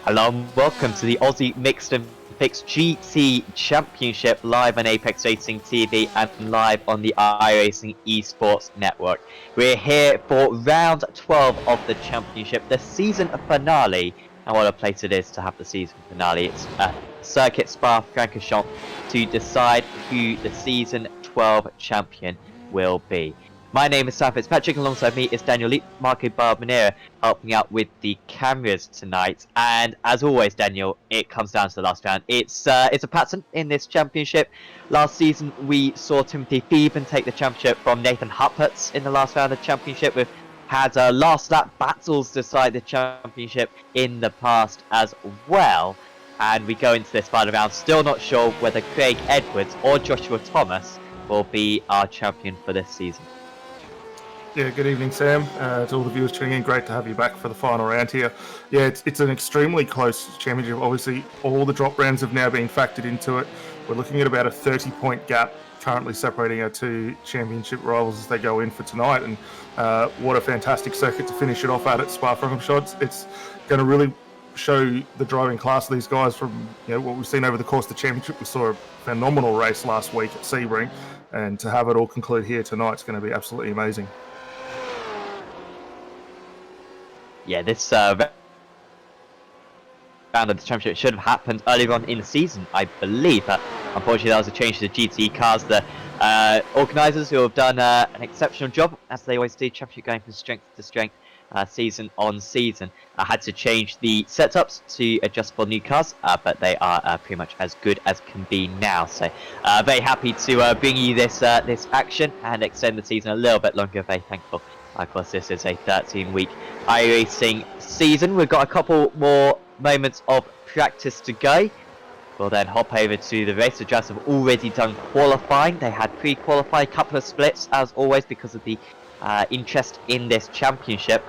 Hello and welcome to the Aussie Mixed and Fixed GT Championship live on Apex Racing TV and live on the iRacing Esports Network. We're here for round 12 of the championship, the season finale, and what a place it is to have the season finale. It's a circuit Spa-Francorchamps to decide who the season 12 champion will be. My name is Sam Fitzpatrick, alongside me is Daniel Leap, Marco Barbanera, helping out with the cameras tonight. And as always, Daniel, it comes down to the last round. It's a pattern in this championship. Last season, we saw Timothy Thieben take the championship from Nathan Huppertz in the last round of the championship. We've had last lap battles decide the championship in the past as well. And we go into this final round, still not sure whether Craig Edwards or Joshua Thomas will be our champion for this season. Yeah, good evening, Sam. To all the viewers tuning in, great to have you back for the final round here. Yeah, it's an extremely close championship. Obviously, all the drop rounds have now been factored into it. We're looking at about a 30-point gap currently separating our two championship rivals as they go in for tonight. And what a fantastic circuit to finish it off at Spa-Francorchamps. It's going to really show the driving class of these guys from what we've seen over the course of the championship. We saw a phenomenal race last week at Sebring, and to have it all conclude here tonight is going to be absolutely amazing. Yeah, this round of the championship should have happened earlier on in the season, I believe. But unfortunately, there was a change to the GT cars. The organisers, who have done an exceptional job, as they always do, championship going from strength to strength, season on season, had to change the setups to adjust for new cars, but they are pretty much as good as can be now. So very happy to bring you this action and extend the season a little bit longer. Very thankful. Of course, this is a 13-week iRacing season. We've got a couple more moments of practice to go. We'll then hop over to the race. The drivers have already done qualifying. They had pre-qualified, a couple of splits as always because of the interest in this championship,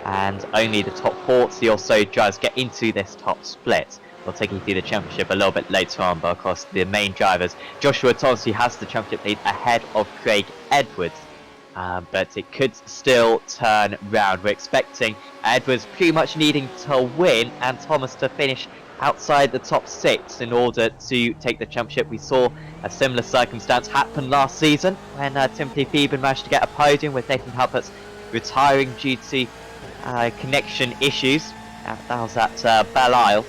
and only the top 40 or so drivers get into this top split. We'll take you through the championship a little bit later on, but of course the main drivers, Joshua Thomas, who has the championship lead ahead of Craig Edwards. But it could still turn round. We're expecting Edwards pretty much needing to win and Thomas to finish outside the top 6 in order to take the championship. We saw a similar circumstance happen last season when Timothy Phoeben managed to get a podium with Nathan Huppert's retiring due to connection issues. That was at Belle Isle,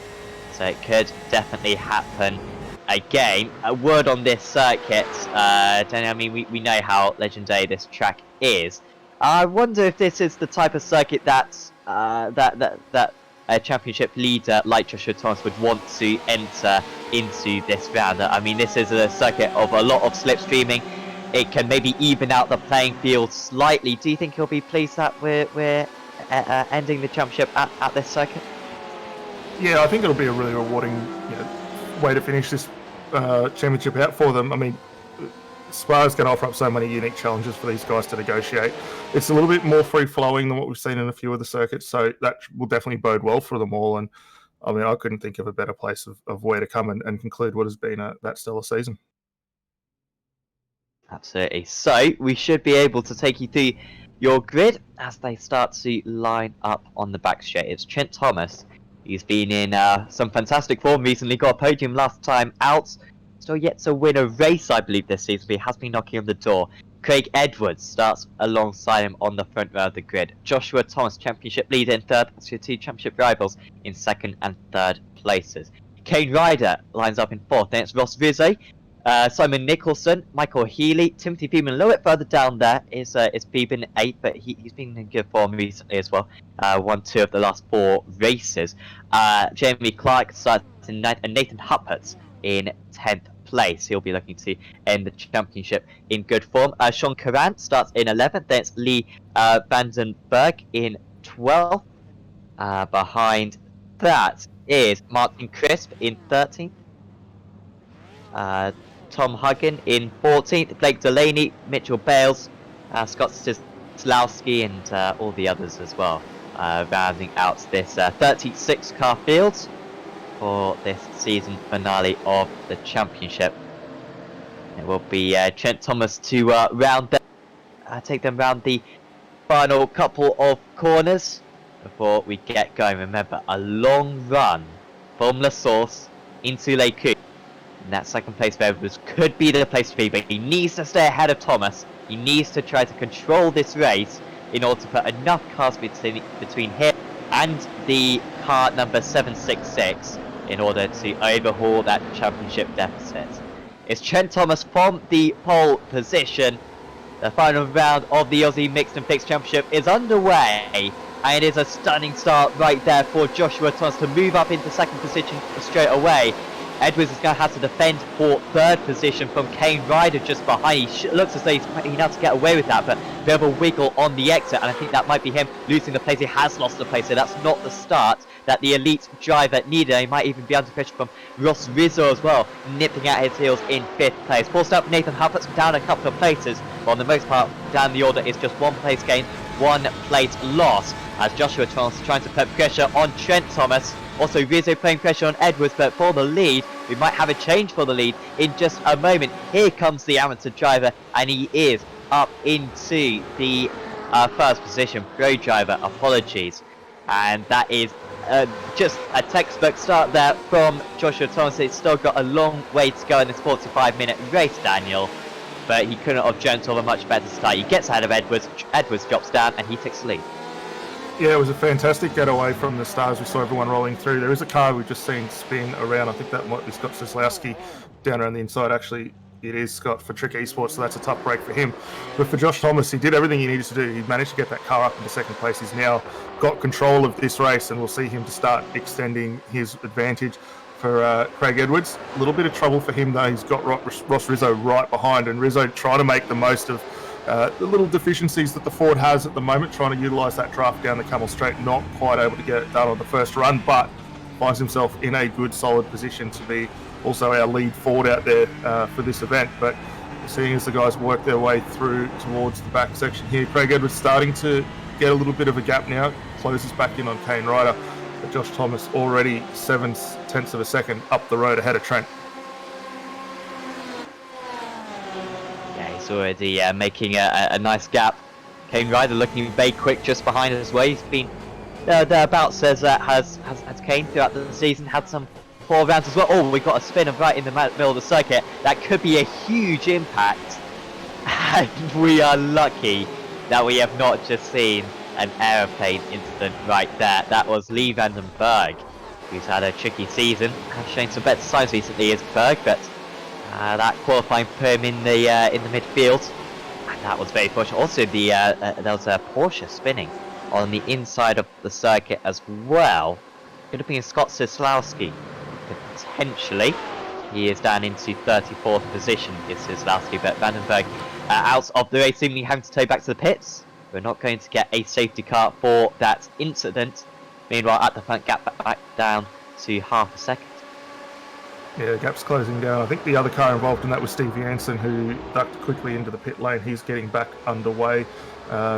so it could definitely happen again. A word on this circuit, Danny, I mean, we know how legendary this track is. I wonder if this is the type of circuit that a championship leader like Joshua Thomas would want to enter into this round. I mean, this is a circuit of a lot of slipstreaming. It can maybe even out the playing field slightly. Do you think he'll be pleased that we're ending the championship at this circuit? Yeah, I think it'll be a really rewarding way to finish this championship out for them. I mean, Spa's going to offer up so many unique challenges for these guys to negotiate. It's a little bit more free-flowing than what we've seen in a few of the circuits, so that will definitely bode well for them all. And I mean, I couldn't think of a better place of where to come and conclude what has been that stellar season. Absolutely. So we should be able to take you through your grid as they start to line up on the back straight. It's Trent Thomas. He's been in some fantastic form recently, got a podium last time out. Still yet to win a race, I believe, this season, but he has been knocking on the door. Craig Edwards starts alongside him on the front row of the grid. Joshua Thomas, championship leader in third. That's your two championship rivals in second and third places. Kane Ryder lines up in fourth. Then it's Ross Rizzo, Simon Nicholson, Michael Healy, Timothy Phoeben. A little bit further down there is Phoeben 8, but he's been in good form recently as well. Won 2 of the last 4 races. Jamie Clark starts in 9th, and Nathan Huppert in 10th place. He'll be looking to end the championship in good form. Sean Curran starts in 11th. Then it's Lee Vandenberg in 12th. Behind that is Martin Crisp in 13th. Tom Huggin in 14th. Blake Delaney, Mitchell Bales, Scott Slowski, and all the others as well. Rounding out this 36 car field for this season finale of the championship. It will be Trent Thomas to round them, take them round the final couple of corners before we get going. Remember, a long run from La Source into Les Coupes. And that second place for Edwards could be the place to be, but he needs to stay ahead of Thomas. He needs to try to control this race in order to put enough cars between him and the car number 766 in order to overhaul that championship deficit. It's Trent Thomas from the pole position. The final round of the Aussie Mixed and Fixed Championship is underway, and it is a stunning start right there for Joshua Thomas to move up into second position straight away. Edwards is going to have to defend for third position from Kane Ryder just behind. He looks as though he's able to get away with that, but a bit of a wiggle on the exit, and I think that might be him losing the place. He has lost the place, so that's not the start that the elite driver needed. He might even be under pressure from Ross Rizzo as well, nipping at his heels in 5th place. Forced up Nathan Huppert's down a couple of places, but on the most part, down the order is just 1 place gain, 1 place loss, as Joshua Thomas trying to put pressure on Trent Thomas. Also Rizzo playing pressure on Edwards, but for the lead, we might have a change for the lead in just a moment. Here comes the amateur driver, and he is up into the first position. Pro driver, apologies. And that is just a textbook start there from Joshua Thomas. It's still got a long way to go in this 45-minute race, Daniel, but he couldn't have jumped off a much better start. He gets ahead of Edwards, Edwards drops down, and he takes the lead. Yeah, it was a fantastic getaway from the stars. We saw everyone rolling through. There is a car we've just seen spin around. I think that might be Scott Soslowski down around the inside. Actually, it is Scott for Trick Esports, so that's a tough break for him. But for Josh Thomas, he did everything he needed to do. He managed to get that car up into second place. He's now got control of this race, and we'll see him to start extending his advantage. For Craig Edwards, a little bit of trouble for him though. He's got Ross Rizzo right behind, and Rizzo trying to make the most of the little deficiencies that the Ford has at the moment, trying to utilise that draft down the Camel Straight. Not quite able to get it done on the first run, but finds himself in a good, solid position to be also our lead forward out there for this event. But seeing as the guys work their way through towards the back section here, Craig Edwards starting to get a little bit of a gap now, closes back in on Kane Ryder, but Josh Thomas already 7/10 of a second up the road ahead of Trent. Yeah, he's already making a nice gap. Kane Ryder looking very quick just behind as well. He's been thereabouts as Kane throughout the season, had some poor rounds as well. Oh, we got a spinner right in the middle of the circuit. That could be a huge impact. And we are lucky that we have not just seen an aeroplane incident right there. That was Lee Vandenberg, who's had a tricky season, has shown some better signs recently as Berg, but that qualifying put him in the midfield, and that was very fortunate. Also, there was a Porsche spinning on the inside of the circuit as well. Could have been Scott Sislowski, potentially. He is down into 34th position, is Sislowski, but Vandenberg out of the race, seemingly having to tow back to the pits. We're not going to get a safety car for that incident. Meanwhile, at the front, gap back down to half a second. Yeah, gap's closing down. I think the other car involved in that was Steve Jansen, who ducked quickly into the pit lane. He's getting back underway.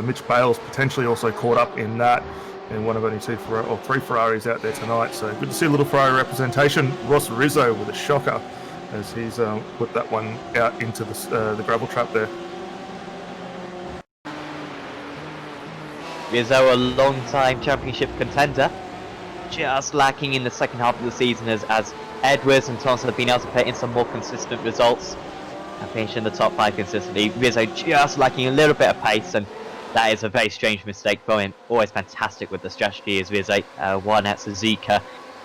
Mitch Bales potentially also caught up in that, and one of only three Ferraris out there tonight. So good to see a little Ferrari representation. Ross Rizzo with a shocker as he's put that one out into the gravel trap there. Rizzo, a long-time championship contender, just lacking in the second half of the season as Edwards and Thompson have been able to put in some more consistent results and finish in the top 5 consistently. Rizzo just lacking a little bit of pace, and that is a very strange mistake from him. Always fantastic with the strategy as Rizzo won at Suzuka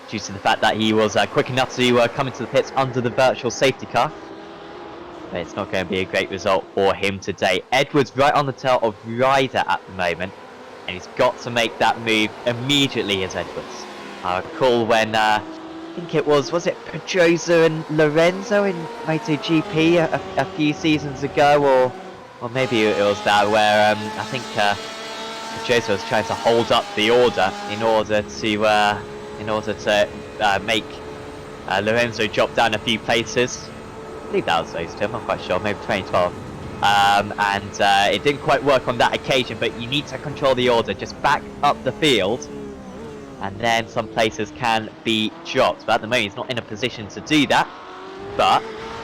due to the fact that he was quick enough to come into the pits under the virtual safety car. But it's not going to be a great result for him today. Edwards right on the tail of Ryder at the moment, and he's got to make that move immediately as Edwards. I recall when I think it was it Pedrosa and Lorenzo in MotoGP a few seasons ago, or maybe it was that where I think Pedrosa was trying to hold up the order in order to make Lorenzo drop down a few places. I believe that was those two, I'm not quite sure, maybe 2012. And it didn't quite work on that occasion, but you need to control the order, just back up the field, and then some places can be dropped. But at the moment he's not in a position to do that, but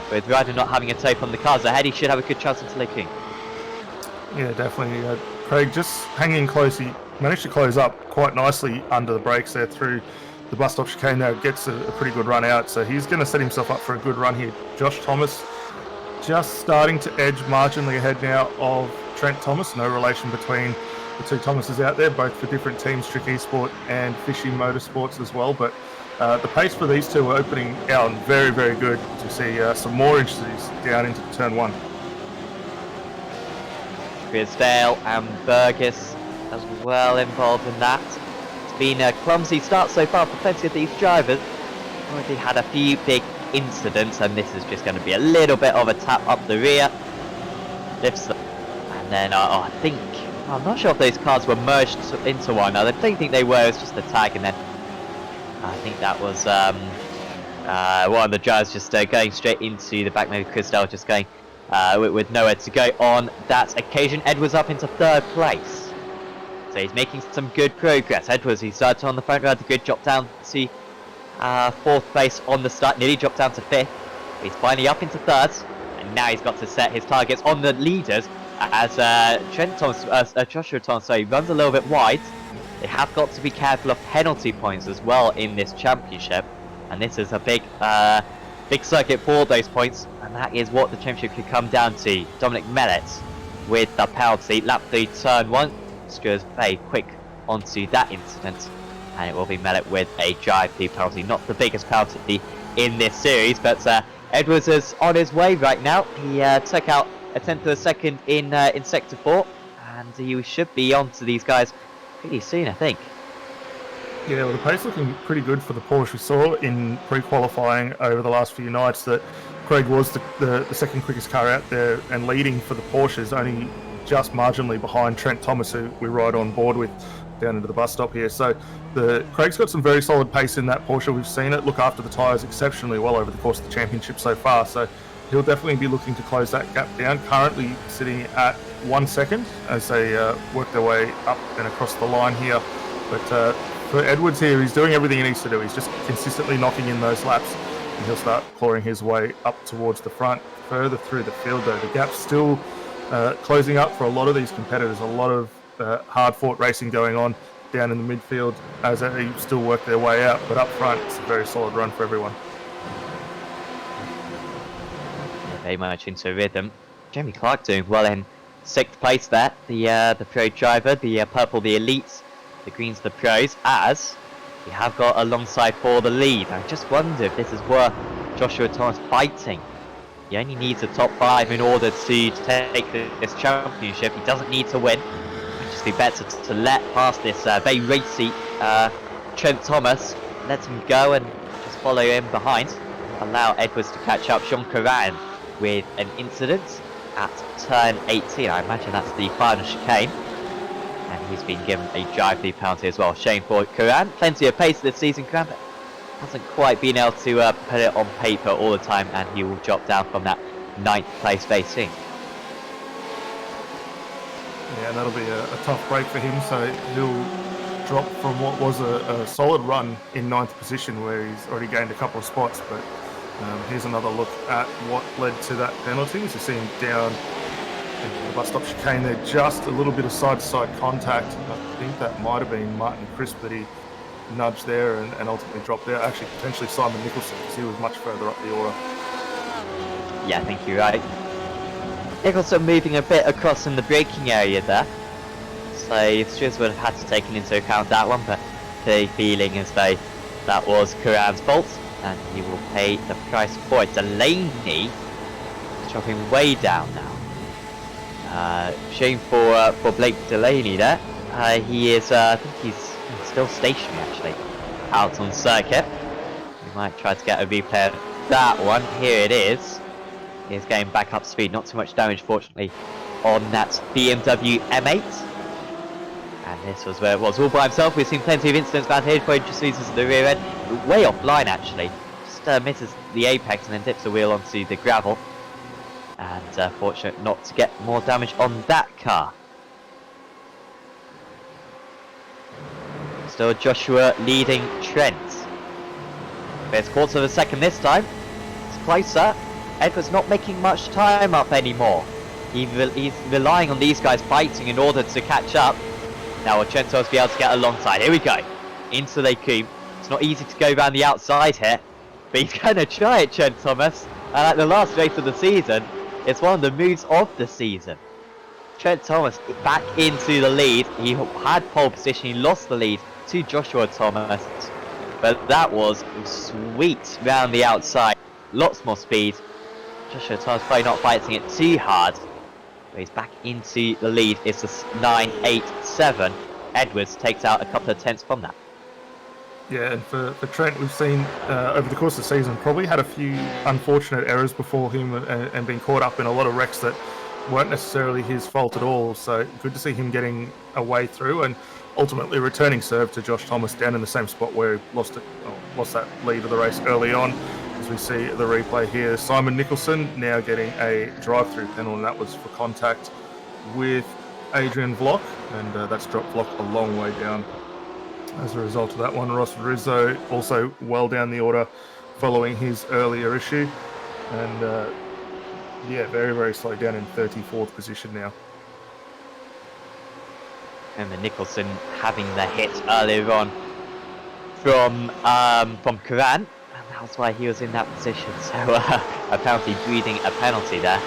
with Ryder not having a tow from the cars ahead, he should have a good chance into Lake King. Yeah, definitely. Craig just hanging close. He managed to close up quite nicely under the brakes there through the bus stop chicane. Now gets a pretty good run out, so he's going to set himself up for a good run here. Josh Thomas just starting to edge marginally ahead now of Trent Thomas. No relation between the two Thomases out there, both for different teams, Trick Esport and Fishy Motorsports as well. But the pace for these two are opening out very, very good to see some more inches down into turn 1. Grisdale and Burgess as well involved in that. It's been a clumsy start so far for plenty of these drivers. Already had a few big incidents, and this is just going to be a little bit of a tap up the rear. Lifts them. And then I'm not sure if those cars were merged into one. I don't think they were. It was just a tag, and then I think that was one of the drivers just going straight into the back. Maybe Grisdale just going with nowhere to go on that occasion. Edwards up into 3rd place, so he's making some good progress. Edwards, he started on the front row, had a good drop down to 4th place on the start, nearly dropped down to 5th. He's finally up into 3rd, and now he's got to set his targets on the leaders as Joshua Thomas runs a little bit wide. They have got to be careful of penalty points as well in this championship, and this is a big circuit for those points, and that is what the championship could come down to. Dominic Mellett with the penalty, lap 3, turn 1, screws very quick onto that incident, and it will be Mellett with a drive through penalty. Not the biggest penalty in this series, but Edwards is on his way right now. He took out a 10th of a second in sector 4, and he should be on to these guys pretty soon, I think. Yeah, well, the pace looking pretty good for the Porsche. We saw in pre-qualifying over the last few nights that Craig was the second quickest car out there and leading for the Porsches, only just marginally behind Trent Thomas, who we ride on board with. down into the bus stop here. So Craig's got some very solid pace in that Porsche. We've seen it look after the tyres exceptionally well over the course of the championship so far. So he'll definitely be looking to close that gap down. Currently sitting at 1 second as they work their way up and across the line here. But for Edwards here, he's doing everything he needs to do. He's just consistently knocking in those laps, and he'll start clawing his way up towards the front. Further through the field, though, the gap's still closing up for a lot of these competitors. A lot of hard-fought racing going on down in the midfield as they still work their way out. But up front, it's a very solid run for everyone. Very much into rhythm. Jamie Clark doing well in 6th place there. The pro driver, the purple, the elites, the greens, the pros, as we have got alongside for the lead. I just wonder if this is worth Joshua Thomas fighting. He only needs a top 5 in order to take this championship. He doesn't need to win. It'd just be better to let past this very racy Trent Thomas, let him go and just follow him behind. Allow Edwards to catch up. Sean Curran with an incident at turn 18. I imagine that's the final chicane. And he's been given a drive-through penalty as well. Shame for Curran. Plenty of pace this season, Curran, but hasn't quite been able to put it on paper all the time, and he will drop down from that 9th place racing. Yeah, and that'll be a tough break for him. So he'll drop from what was a solid run in 9th position, where he's already gained a couple of spots. But here's another look at what led to that penalty. As you see him down in the bus stop chicane there, just a little bit of side-to-side contact. I think that might have been Martin Crisp that he nudged there and ultimately dropped there. Actually, potentially Simon Nicholson, because he was much further up the order. Yeah, I think you're right. Nicholson moving a bit across in the braking area there. So Stewards would have had to take into account that one, but the feeling as though that was Curran's fault, and he will pay the price for it. Delaney is dropping way down now. Shame for Blake Delaney there. He is, I think he's still stationary actually, out on circuit. We might try to get a replay of that one. Here it is. He's getting back up speed. Not too much damage, fortunately, on that BMW M8. And this was where it was all by himself. We've seen plenty of incidents around here before he just loses the rear end. Way offline actually. Just misses the apex and then dips the wheel onto the gravel. And fortunate not to get more damage on that car. Still Joshua leading Trent. But it's 1/4 of a second this time. It's closer. Edwards not making much time up anymore. He's relying on these guys fighting in order to catch up. Now will Trent Thomas be able to get alongside? Here we go. Into the coupe. It's not easy to go around the outside here. But he's going to try it, Trent Thomas. And at the last race of the season, it's one of the moves of the season. Trent Thomas back into the lead. He had pole position. He lost the lead to Joshua Thomas. But that was sweet round the outside. Lots more speed. Joshua Thomas probably not fighting it too hard. But he's back into the lead. It's a 9.87. Edwards takes out a couple of tenths from that. Yeah, and for Trent, we've seen over the course of the season probably had a few unfortunate errors before him and been caught up in a lot of wrecks that weren't necessarily his fault at all. So good to see him getting a way through and ultimately returning serve to Josh Thomas down in the same spot where he lost that lead of the race early on. As we see the replay here, Simon Nicholson now getting a drive-through penalty, and that was for contact with Adrian Vlock, and that's dropped Vlock a long way down. As a result of that one, Ross Rizzo also well down the order following his earlier issue. And yeah, very, very slow down in 34th position now. And the Nicholson having the hit earlier on from Curran. And that's why he was in that position. So apparently breathing a penalty there.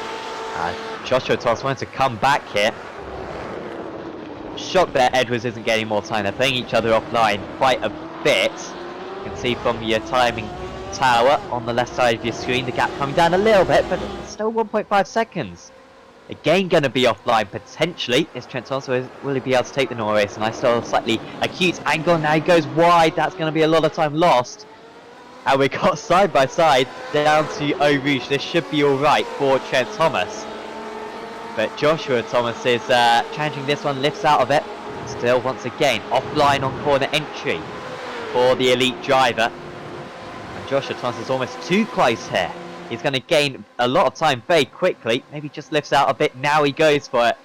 Joshua Thomas wanted to come back here. Shocked that Edwards isn't getting more time. They're playing each other offline quite a bit. You can see from your timing tower on the left side of your screen the gap coming down a little bit, but it's still 1.5 seconds. Again going to be offline potentially. Is Trent Thomas, will he be able to take the Norway race? And I still have slightly acute angle. Now he goes wide. That's going to be a lot of time lost. And we got side by side down to Eau Rouge. This should be alright for Trent Thomas. But Joshua Thomas is challenging this one, lifts out of it. Still, once again, offline on corner entry for the elite driver. And Joshua Thomas is almost too close here. He's going to gain a lot of time very quickly. Maybe just lifts out a bit. Now he goes for it.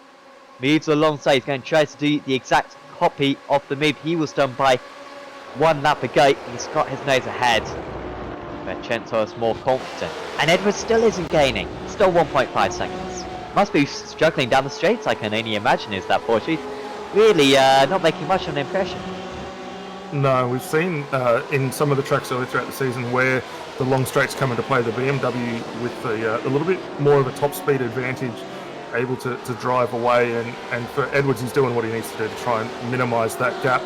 Moves alongside. He's going to try to do the exact copy of the move he was done by 1 lap ago. He's got his nose ahead. But Trento is more confident. And Edwards still isn't gaining. Still 1.5 seconds. Must be struggling down the straights, I can only imagine, is that Porsche. Really not making much of an impression. No, we've seen in some of the tracks earlier throughout the season where the long straights come into play, the BMW with a little bit more of a top speed advantage, able to drive away, and for Edwards, he's doing what he needs to do to try and minimise that gap.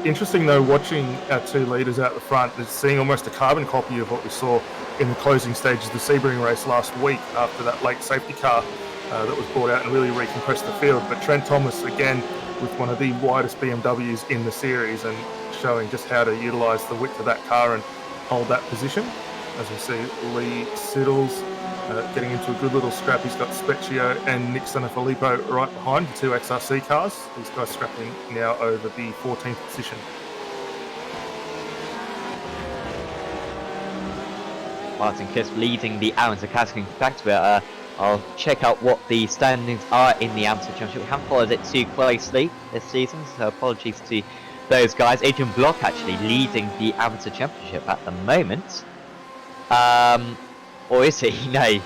Interesting though, watching our 2 leaders out the front, is seeing almost a carbon copy of what we saw in the closing stages of the Sebring race last week after that late safety car that was brought out and really recompressed the field. But Trent Thomas, again, with one of the widest BMWs in the series and showing just how to utilise the width of that car and hold that position. As we see Lee Siddles getting into a good little scrap. He's got Specchio and Nick Sanfilippo right behind the 2 XRC cars. These guys scrapping now over the 14th position. Martin Crisp leading the amateur category. In fact, I'll check out what the standings are in the amateur championship. We haven't followed it too closely this season, so apologies to those guys. Adrian Block actually leading the amateur championship at the moment. Or is he? No,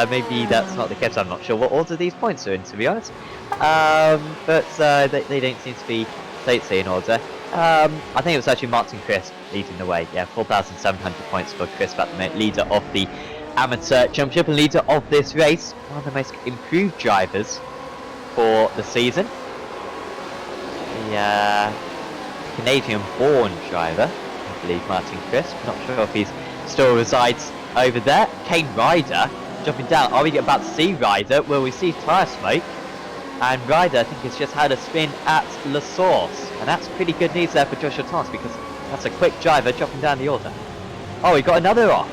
maybe that's not the case. I'm not sure what order these points are in, to be honest. But they don't seem to be in order. I think it was actually Martin Crisp leading the way. Yeah, 4,700 points for Crisp at the moment, leader of the amateur championship and leader of this race. One of the most improved drivers for the season. The Canadian-born driver, I believe, Martin Crisp. Not sure if he's still resides over there. Kane Ryder jumping down. Are we about to see Ryder? Will we see tyre smoke? And Ryder, I think, has just had a spin at La Source. And that's pretty good news there for Joshua Thomas, because that's a quick driver dropping down the order. Oh, we got another off.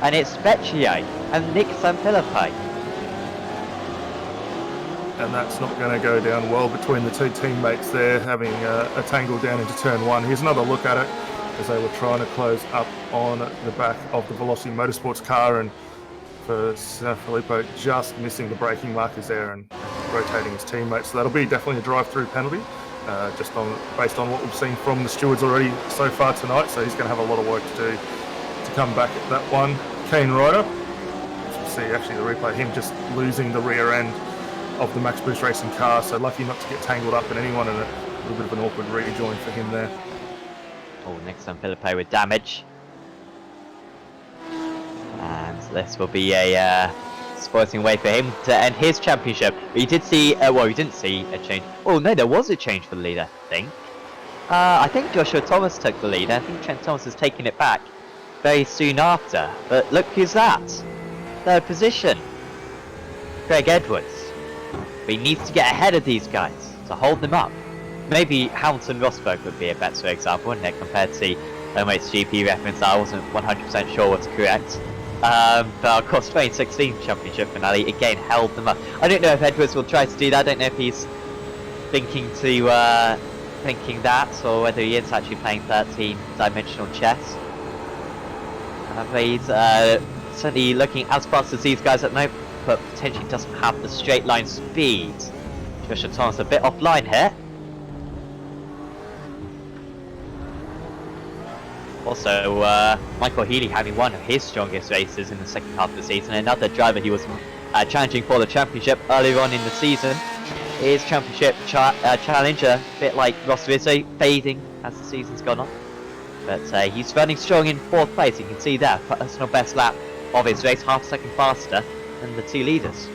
And it's Specchio and Nick Sanfilippo. And that's not going to go down well between the 2 teammates there, having a tangle down into turn 1. Here's another look at it as they were trying to close up on the back of the Velocity Motorsports car, and for Sanfilippo just missing the braking markers there and rotating his teammates. So that'll be definitely a drive-through penalty, based on what we've seen from the stewards already so far tonight. So he's going to have a lot of work to do to come back at that one. Kane Ryder, as you see actually the replay, him just losing the rear end of the Max Boost Racing car, so lucky not to get tangled up in anyone, and a little bit of an awkward rejoin for him there. Oh, Nick Sanfilippo with damage. And this will be a sporting way for him to end his championship. We did see, well, we didn't see a change. Oh no, there was a change for the leader, I think Joshua Thomas took the lead. I think Trent Thomas has taken it back very soon after. But look who's that. 3rd position. Craig Edwards. But he needs to get ahead of these guys to hold them up. Maybe Hamilton Rosberg would be a better example, wouldn't it, compared to Omos GP reference. I wasn't 100% sure what's correct. But of course, 2016 championship finale again held them up. I don't know if Edwards will try to do that. I don't know if he's thinking that, or whether he is actually playing 13-dimensional chess. But he's certainly looking as fast as these guys at the moment, but potentially doesn't have the straight line speed. Joshua Thomas a bit offline here. Also, Michael Healy having one of his strongest races in the second half of the season. Another driver he was challenging for the championship earlier on in the season. His championship challenge, a bit like Ross Rizzo, fading as the season's gone on. But he's running strong in 4th place. You can see there, personal best lap of his race, half a second faster than the 2 leaders.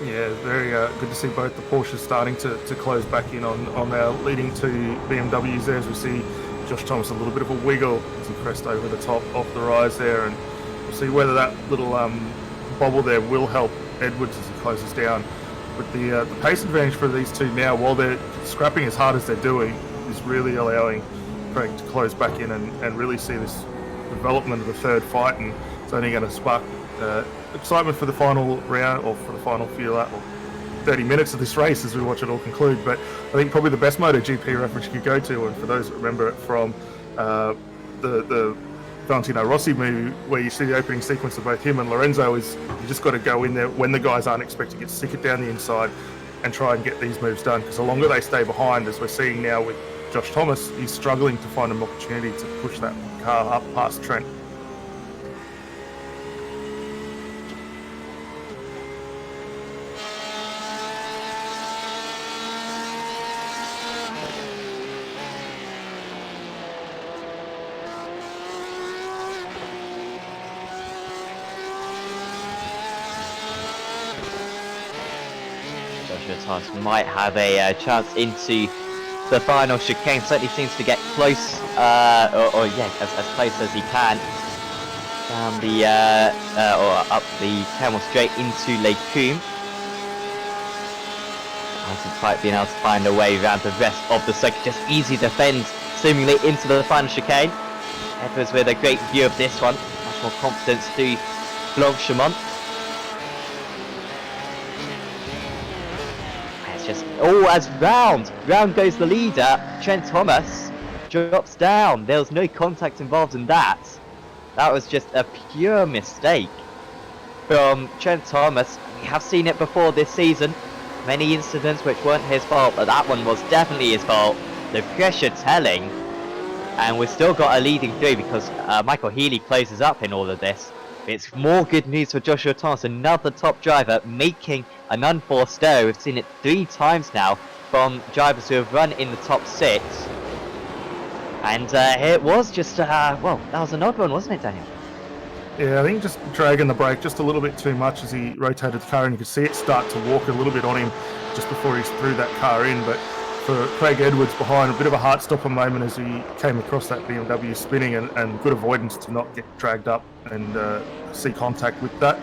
Yeah, very good to see both the Porsches starting to close back in on our leading 2 BMWs there, as we see Josh Thomas a little bit of a wiggle as he crest over the top of the rise there, and we'll see whether that little bobble there will help Edwards as he closes down. But the pace advantage for these 2 now, while they're scrapping as hard as they're doing, is really allowing Craig to close back in and really see this development of the 3rd fight, and it's only going to spark excitement for the final round, or for the final few laps, 30 minutes of this race as we watch it all conclude. But I think probably the best MotoGP reference you could go to, and for those that remember it from the Valentino Rossi movie, where you see the opening sequence of both him and Lorenzo, is you just got to go in there when the guys aren't expecting it, stick it down the inside and try and get these moves done. Because the longer they stay behind, as we're seeing now with Josh Thomas, he's struggling to find an opportunity to push that car up past Trent. Thomas might have a chance into the final chicane. Certainly seems to get close, yeah, as close as he can down the or up the Camel straight into Lake Coombe. Hasn't quite been able to find a way around the rest of the circuit. Just easy defend, seemingly into the final chicane. Edwards with a great view of this one. Much more confidence to Francorchamps. As round goes the leader. Trent Thomas drops down. There was no contact involved in that. That was just a pure mistake from Trent Thomas. We have seen it before this season. Many incidents which weren't his fault, but that one was definitely his fault. The pressure telling, and we've still got a leading three because Michael Healy closes up in all of this. It's more good news for Joshua Thomas, another top driver making an unforced error. We've seen it 3 times now from drivers who have run in the top 6. And it was just, well, that was an odd one, wasn't it, Daniel? Yeah, I think just dragging the brake just a little bit too much as he rotated the car, and you could see it start to walk a little bit on him just before he threw that car in. But for Craig Edwards behind, a bit of a heart-stopper moment as he came across that BMW spinning, and good avoidance to not get dragged up and see contact with that.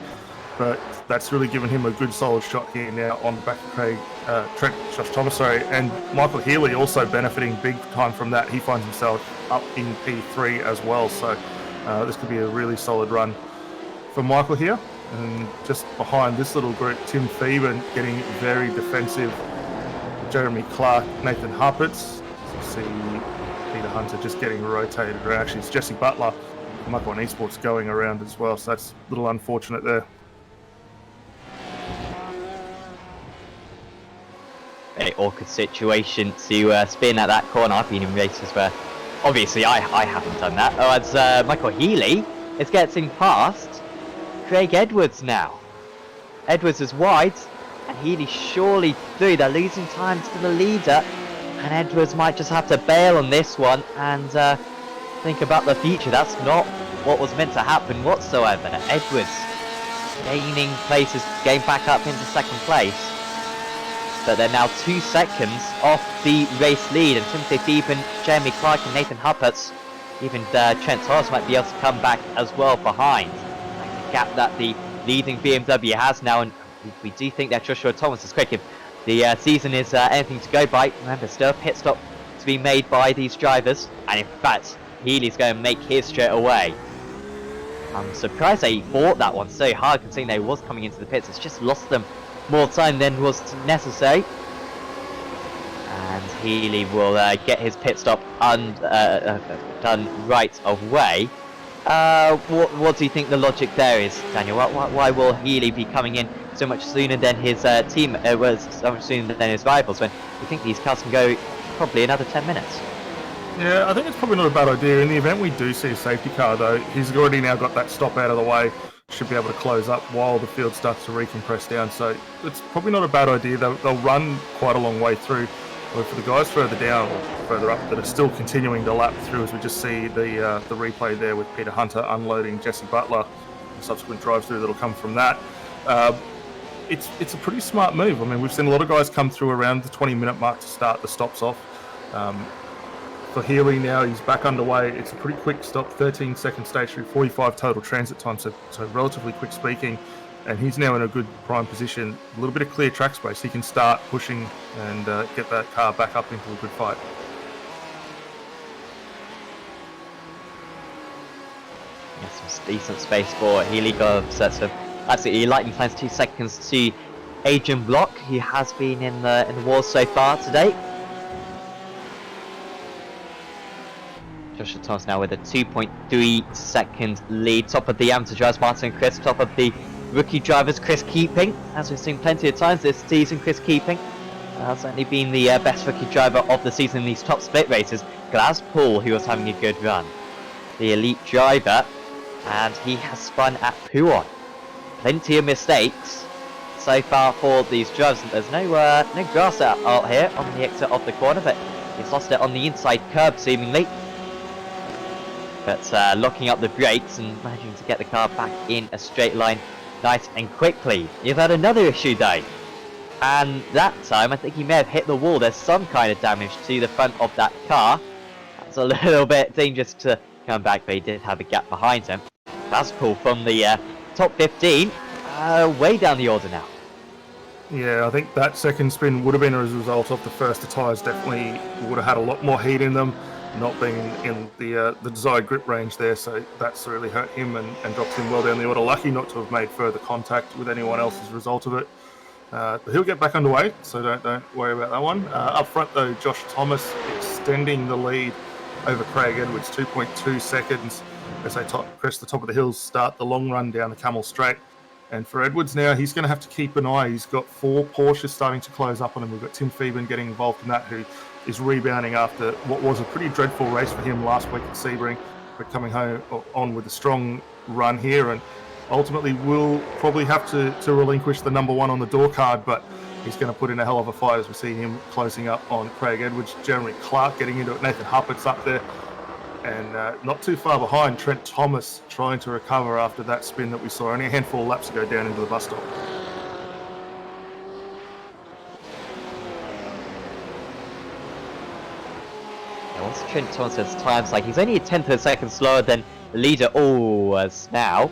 But that's really given him a good solid shot here now on the back of Josh Thomas, and Michael Healy also benefiting big time from that. He finds himself up in P3 as well, so this could be a really solid run for Michael here. And just behind this little group, Tim Phoeben getting very defensive. Jeremy Clark, Nathan Harpitz. See Peter Hunter just getting rotated around. Actually, it's Jesse Butler, Michael on Esports going around as well, so that's a little unfortunate there. Very awkward situation to spin at that corner. I've been in races where obviously I haven't done that. Oh, as Michael Healy is getting past Craig Edwards now. Edwards is wide and Healy surely through. They're losing time to the leader, and Edwards might just have to bail on this one and think about the future. That's not what was meant to happen whatsoever. Edwards gaining places, going back up into second place. But they're now 2 seconds off the race lead, and Timothy Phoeben, Jeremy Clark and Nathan Huppert, even Trent Thomas might be able to come back as well behind. Like the gap that the leading BMW has now, and we do think that Joshua Thomas is quick. If the season is anything to go by, remember, still a pit stop to be made by these drivers, and in fact, Healy's going to make his straight away. I'm surprised they fought that one so hard, considering they was coming into the pits. It's just lost them more time than was necessary, and Healy will get his pit stop done right away. What do you think the logic there is, Daniel? Why will Healy be coming in so much sooner than his team was so much sooner than his rivals, when we think these cars can go probably another 10 minutes? Yeah, I think it's probably not a bad idea. In the event we do see a safety car, though, he's already now got that stop out of the way. Should be able to close up while the field starts to recompress down. So it's probably not a bad idea. They'll run quite a long way through. But for the guys further down or further up that are still continuing to lap through, as we just see the replay there with Peter Hunter unloading Jesse Butler, and subsequent drive through that'll come from that. It's a pretty smart move. I mean, we've seen a lot of guys come through around the 20-minute mark to start the stops off. For Healy now, he's back underway. It's a pretty quick stop, 13 second stationary, 45 total transit time, so relatively quick speaking. And he's now in a good prime position, a little bit of clear track space. He can start pushing and get that car back up into a good fight. Yes, some decent space for Healy. Got some absolutely lightning times, 2 seconds to Adrian Block, who has been in the wars so far today. Joshua Thomas now with a 2.3 second lead. Top of the amateur drivers, Martin and Chris. Top of the rookie drivers, Chris Keeping. As we've seen plenty of times this season, Chris Keeping has certainly been the best rookie driver of the season in these top split races. Glaz Paul, who was having a good run, the elite driver, and he has spun at Puon. Plenty of mistakes so far for these drivers. There's no grass out here on the exit of the corner, but he's lost it on the inside curb seemingly. But locking up the brakes and managing to get the car back in a straight line nice and quickly. You've had another issue though, and that time I think he may have hit the wall. There's some kind of damage to the front of that car. That's a little bit dangerous to come back, but he did have a gap behind him. That's cool from the top 15, way down the order now. Yeah, I think that second spin would have been as a result of the first. The tyres definitely would have had a lot more heat in them, not being in the desired grip range there, so that's really hurt him and dropped him well down the order. Lucky not to have made further contact with anyone else as a result of it. But he'll get back underway, so don't worry about that one. Up front though, Josh Thomas extending the lead over Craig Edwards, 2.2 seconds as they crest the top of the hills, start the long run down the Camel Straight. And for Edwards now, he's going to have to keep an eye. He's got 4 Porsches starting to close up on him. We've got Tim Phoeben getting involved in that, who is rebounding after what was a pretty dreadful race for him last week at Sebring, but coming home on with a strong run here, and ultimately will probably have to relinquish the number 1 on the door card, but he's going to put in a hell of a fight as we see him closing up on Craig Edwards. Jeremy Clark getting into it. Nathan Huppert's up there. And not too far behind, Trent Thomas trying to recover after that spin that we saw only a handful of laps ago down into the bus stop. Once Trent Thomas's times, like he's only a tenth of a second slower than the leader as now.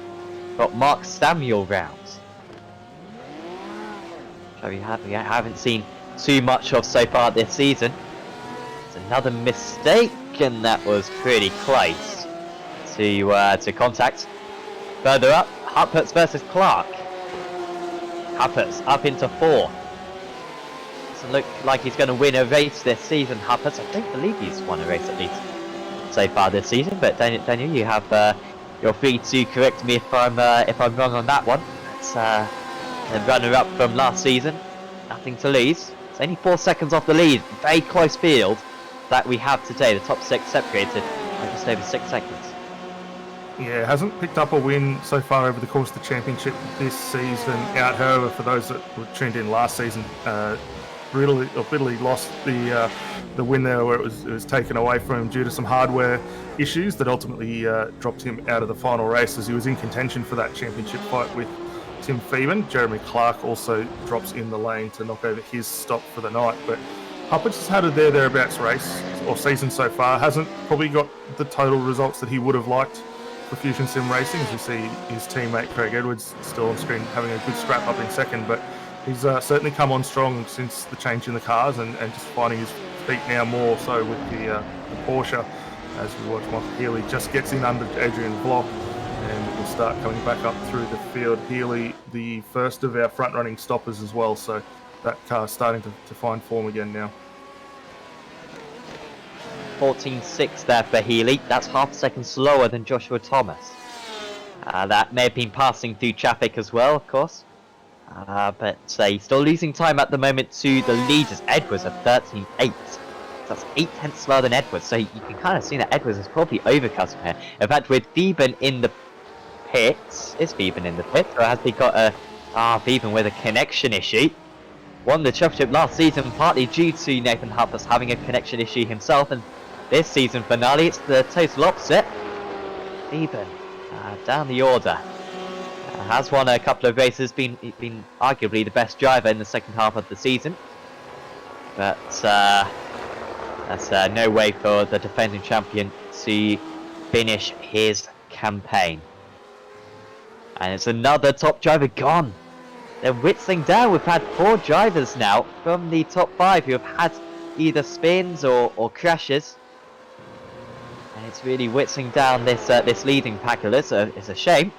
Got Mark Samuel rounds. Which we haven't seen too much of so far this season. It's another mistake, and that was pretty close to contact. Further up, Hupperts versus Clark. Hupperts up into 4. Doesn't look like he's going to win a race this season, Hupperts. I don't believe he's won a race at least so far this season. But Daniel, you have you're free to correct me if I'm wrong on that one. It's the runner-up from last season. Nothing to lose. It's only 4 seconds off the lead. Very close field that we have today. The top 6 separated by just over 6 seconds. Yeah, hasn't picked up a win so far over the course of the championship this season out. However, for those that were tuned in last season, bitterly lost the win there, where it was taken away from him due to some hardware issues that ultimately dropped him out of the final race, as he was in contention for that championship fight with Tim Phoeben. Jeremy Clark also drops in the lane to knock over his stop for the night, but Hupperts has had a thereabouts race or season so far. Hasn't probably got the total results that he would have liked for Fusion Sim Racing, as we see his teammate Craig Edwards still on screen having a good scrap up in second, but he's certainly come on strong since the change in the cars and just finding his feet now more so with the Porsche. As we watch, Michael Healy just gets in under Adrian Block and will start coming back up through the field. Healy, the first of our front-running stoppers as well, so that car's starting to find form again now. 14.6 there for Healy. That's half a second slower than Joshua Thomas. That may have been passing through traffic as well, of course. But he's still losing time at the moment to the leaders. Edwards at 13.8. That's 8 tenths slower than Edwards. So you can kind of see that Edwards is probably overcut him here. In fact, with Phoeben in the pits, is Phoeben in the pit, or has he got a Phoeben with a connection issue? Won the championship last season partly due to Nathan Hupperts having a connection issue himself, and this season finale it's the total opposite. Phoeben down the order. Has won a couple of races, been arguably the best driver in the second half of the season. But that's no way for the defending champion to finish his campaign. And it's another top driver gone. They're whittling down. We've had 4 drivers now from the top 5 who have had either spins or crashes. And it's really whittling down this leading pack. It's a shame.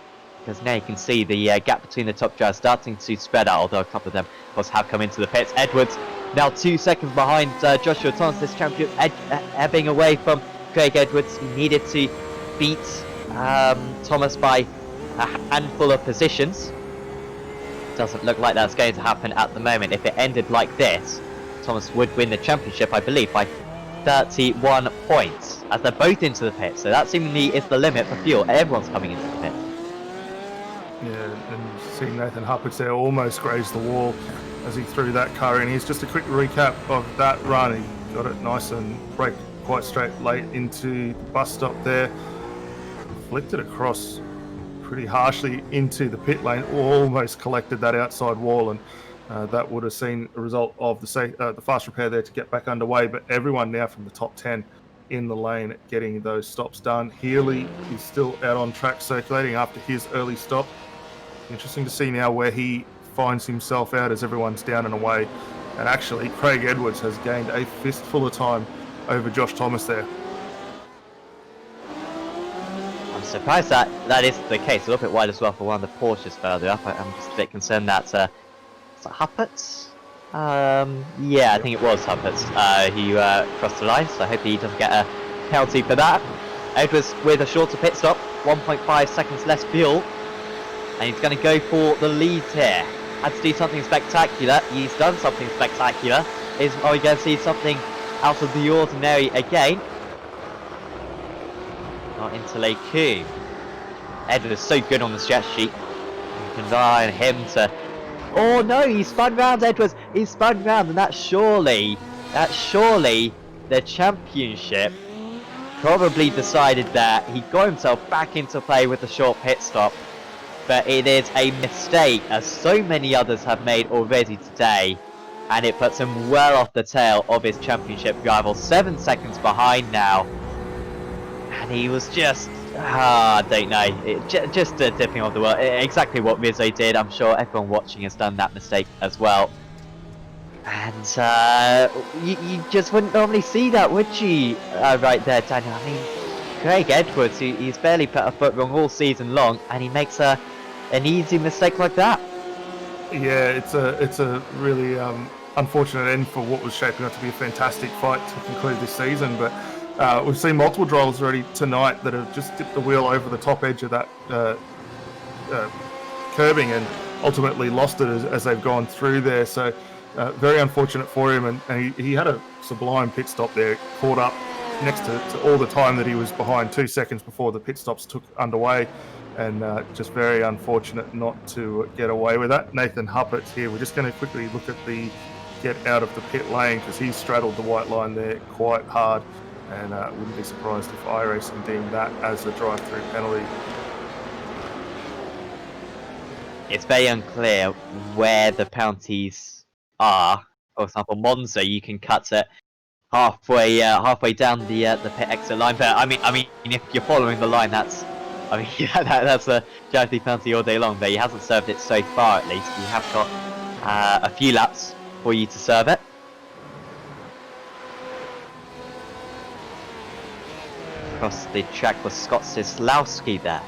because now you can see the gap between the top drivers starting to spread out, although a couple of them, of course, have come into the pits. Edwards now 2 seconds behind Joshua Thomas, this champion, ebbing away from Craig Edwards. He needed to beat Thomas by a handful of positions. Doesn't look like that's going to happen at the moment. If it ended like this, Thomas would win the championship, I believe, by 31 points, as they're both into the pit. So that seemingly is the limit for fuel. Everyone's coming into the pit. Yeah, and seeing Nathan Huppert there almost grazed the wall as he threw that car in. Here's just a quick recap of that run. He got it nice and braked quite straight late into the bus stop there. Flicked it across pretty harshly into the pit lane, almost collected that outside wall, and that would have seen a result of the fast repair there to get back underway. But everyone now from the top 10 in the lane getting those stops done. Healy is still out on track circulating after his early stop. Interesting to see now where he finds himself out as everyone's down and away. And actually, Craig Edwards has gained a fistful of time over Josh Thomas there. I'm surprised that is the case. A little bit wide as well for one of the Porsches further up. I'm just a bit concerned that is that Huppert's? Yeah, I think it was Huppert's who crossed the line, so I hope he doesn't get a penalty for that. Edwards with a shorter pit stop, 1.5 seconds less fuel, and he's going to go for the lead here. Had to do something spectacular. He's done something spectacular. Are we going to see something out of the ordinary again? Not into Lake Coup. Edwards is so good on the stretch sheet. You can rely on him to... Oh no, he spun round, Edwards. He spun round, and that's surely the championship probably decided that he got himself back into play with the short pit stop. But it is a mistake, as so many others have made already today, and it puts him well off the tail of his championship rival. 7 seconds behind now, and he was just, I don't know, just a dipping of the world. Exactly what Rizzo did. I'm sure everyone watching has done that mistake as well. And you just wouldn't normally see that, would you? Right there, Daniel. I mean, Craig Edwards, he's barely put a foot wrong all season long, and he makes an easy mistake like that. Yeah, it's a really unfortunate end for what was shaping up to be a fantastic fight to conclude this season. But we've seen multiple drivers already tonight that have just dipped the wheel over the top edge of that curbing and ultimately lost it as they've gone through there. So very unfortunate for him, and he had a sublime pit stop there, caught up next to all the time that he was behind, 2 seconds before the pit stops took underway, and just very unfortunate not to get away with that. Nathan Huppert here. We're just going to quickly look at the get out of the pit lane, because he straddled the white line there quite hard, and wouldn't be surprised if iRacing deemed that as a drive-through penalty. It's very unclear where the penalties are. For example, Monza, you can cut it halfway down the pit exit line. But I mean, if you're following the line, that's a charity penalty all day long. But he hasn't served it so far, at least. You have got a few laps for you to serve it. Across the track was Scott Sislowski there.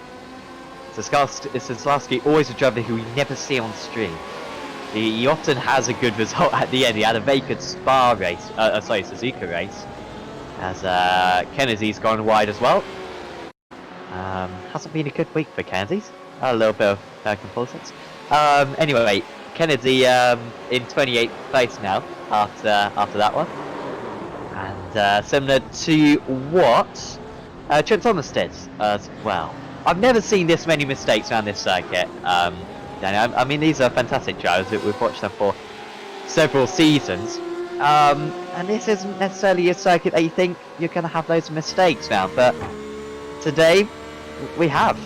So Sislowski, always a driver who we never see on stream. He often has a good result at the end. He had a very good Suzuka race. As Kennedy's gone wide as well. Hasn't been a good week for Kennedy's. A little bit of complacence. Anyway, Kennedy in 28th place now after that one. And similar to what Trent Thomas did as well. I've never seen this many mistakes around this circuit. I mean, these are fantastic drivers. We've watched them for several seasons. And this isn't necessarily a circuit that you think you're going to have loads of mistakes now, but today we have.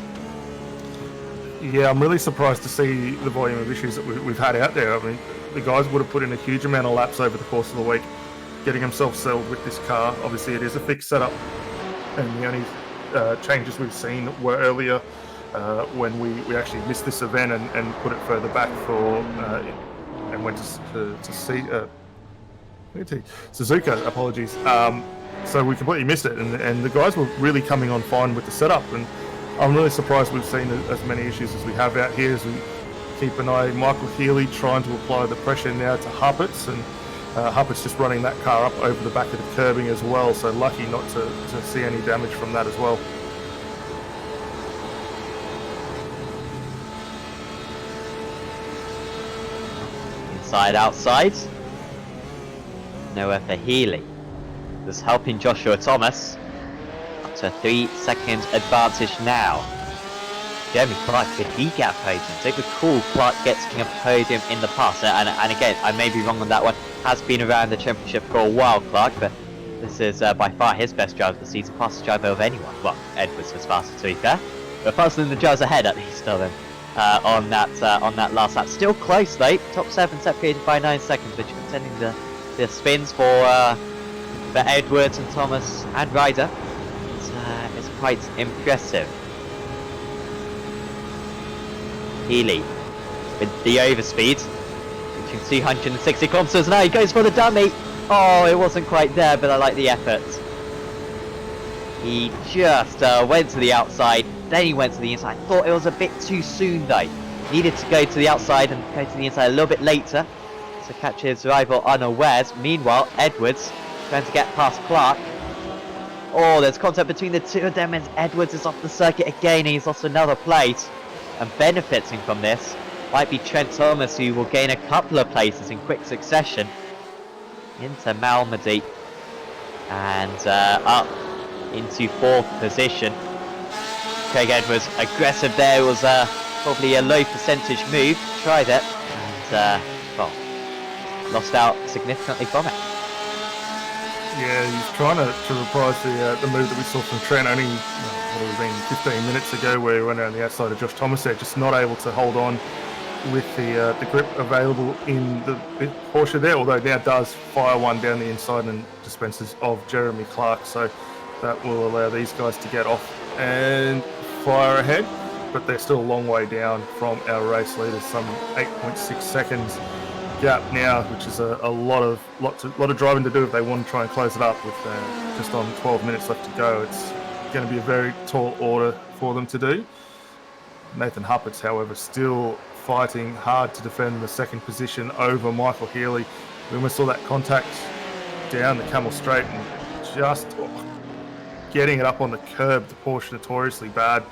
Yeah, I'm really surprised to see the volume of issues that we've had out there. I mean, the guys would have put in a huge amount of laps over the course of the week, getting themselves settled with this car. Obviously, it is a fixed setup, and the only changes we've seen were earlier when we actually missed this event and put it further back for and went to see Suzuka. Apologies. So we completely missed it, and the guys were really coming on fine with the setup, and I'm really surprised we've seen as many issues as we have out here as we keep an eye. Michael Healy trying to apply the pressure now to Huppert's, and Huppert's just running that car up over the back of the curbing as well, so lucky not to see any damage from that as well. Inside, outside. Nowhere for Healy. Just helping Joshua Thomas. Up to a 3-second advantage now. Jeremy Clark, could he get a podium? So recall Clark getting a podium in the past. And again, I may be wrong on that one. Has been around the championship for a while, Clark, but this is by far his best drive of the season. Fastest driver of anyone. Well, Edwards was faster, to be fair. But faster than the drivers ahead, at least, of him. On that last lap. Still close though. Top 7 separated by 9 seconds, which is sending the spins for Edwards and Thomas and Ryder. It's quite impressive. Healy with the overspeed, reaching 260 kilometers an hour. He goes for the dummy. Oh, it wasn't quite there, but I like the effort. He just went to the outside, then he went to the inside. Thought it was a bit too soon though. Needed to go to the outside and go to the inside a little bit later to catch his rival unawares. Meanwhile, Edwards trying to get past Clark. Oh, there's contact between the two of them as Edwards is off the circuit again and he's lost another place. And benefiting from this might be Trent Thomas, who will gain a couple of places in quick succession into Malmedy and up into 4th position. Craig Edwards aggressive there. It was probably a low percentage move. Tried it and well, lost out significantly from it. Yeah, he's trying to reprise the move that we saw from Trent only, what have we been, 15 minutes ago, where he went around the outside of Josh Thomas there, just not able to hold on with the grip available in the Porsche there, although now does fire one down the inside and dispenses of Jeremy Clark, so that will allow these guys to get off and fire ahead, but they're still a long way down from our race leaders, some 8.6 seconds gap now, which is a lot of driving to do if they want to try and close it up with just on 12 minutes left to go. It's going to be a very tall order for them to do. Nathan Huppert's, however, still fighting hard to defend the second position over Michael Healy. We almost saw that contact down the Camel Straight and just getting it up on the curb. The Porsche notoriously bad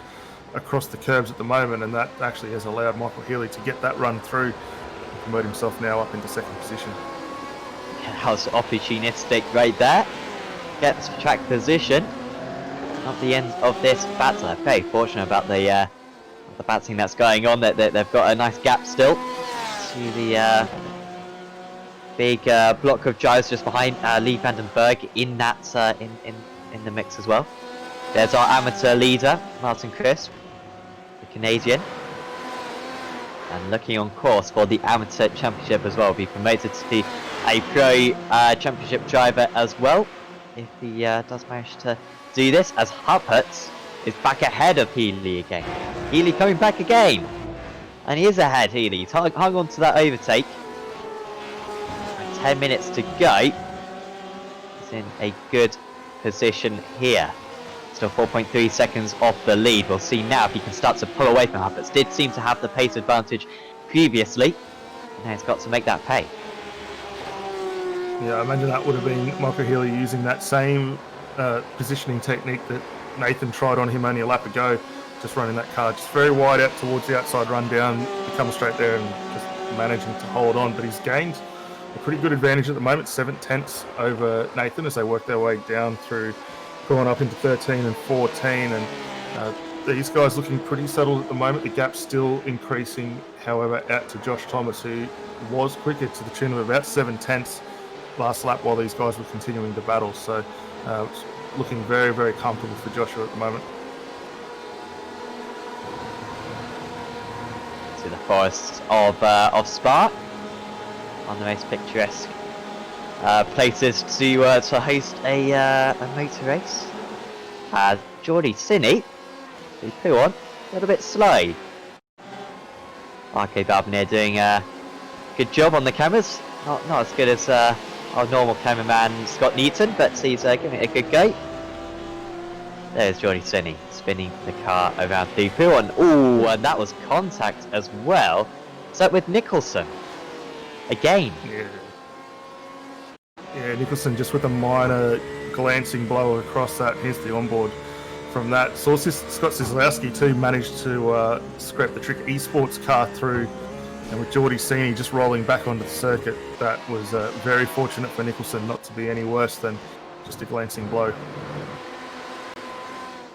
across the curbs at the moment, and that actually has allowed Michael Healy to get that run through. Promote himself now up into second position. Yeah, that was opportunistic right there. Gets track position at the end of this battle. They're very fortunate about the battling that's going on. That they've got a nice gap still to the big block of drives just behind Lee Vandenberg in that in the mix as well. There's our amateur leader Martin Crisp, the Canadian. And looking on course for the amateur championship as well. Be promoted to be a pro championship driver as well, if he does manage to do this, as Huppert is back ahead of Healy again. Healy coming back again, and he is ahead. Healy, he's hung on to that overtake. 10 minutes to go. He's in a good position here. Still 4.3 seconds off the lead. We'll see now if he can start to pull away from Hupperts. Did seem to have the pace advantage previously. Now he's got to make that pay. Yeah, I imagine that would have been Michael Healy using that same positioning technique that Nathan tried on him only a lap ago. Just running that car just very wide out towards the outside run down, come straight there and just managing to hold on. But he's gained a pretty good advantage at the moment, 7/10 over Nathan as they work their way down through, going up into 13 and 14, and these guys looking pretty settled at the moment. The gap's still increasing, however, out to Josh Thomas, who was quicker to the tune of about 7/10 last lap while these guys were continuing to battle. So looking very, very comfortable for Joshua at the moment. To the forests of Spa, on the most picturesque places to host a motor race. Geordie Sinney, who flew on a little bit slow. Arcade Balvenier doing a good job on the cameras. Not as good as our normal cameraman Scott Newton, but he's giving it a good go. There's Geordie Sinney. spinning the car around the field. And ooh, and that was contact as well. So with Nicholson, again. Yeah, Nicholson just with a minor glancing blow across that. Here's the onboard from that. Scott Cisłowski too managed to scrap the Trick Esports car through, and with Geordie Sini just rolling back onto the circuit, that was very fortunate for Nicholson not to be any worse than just a glancing blow.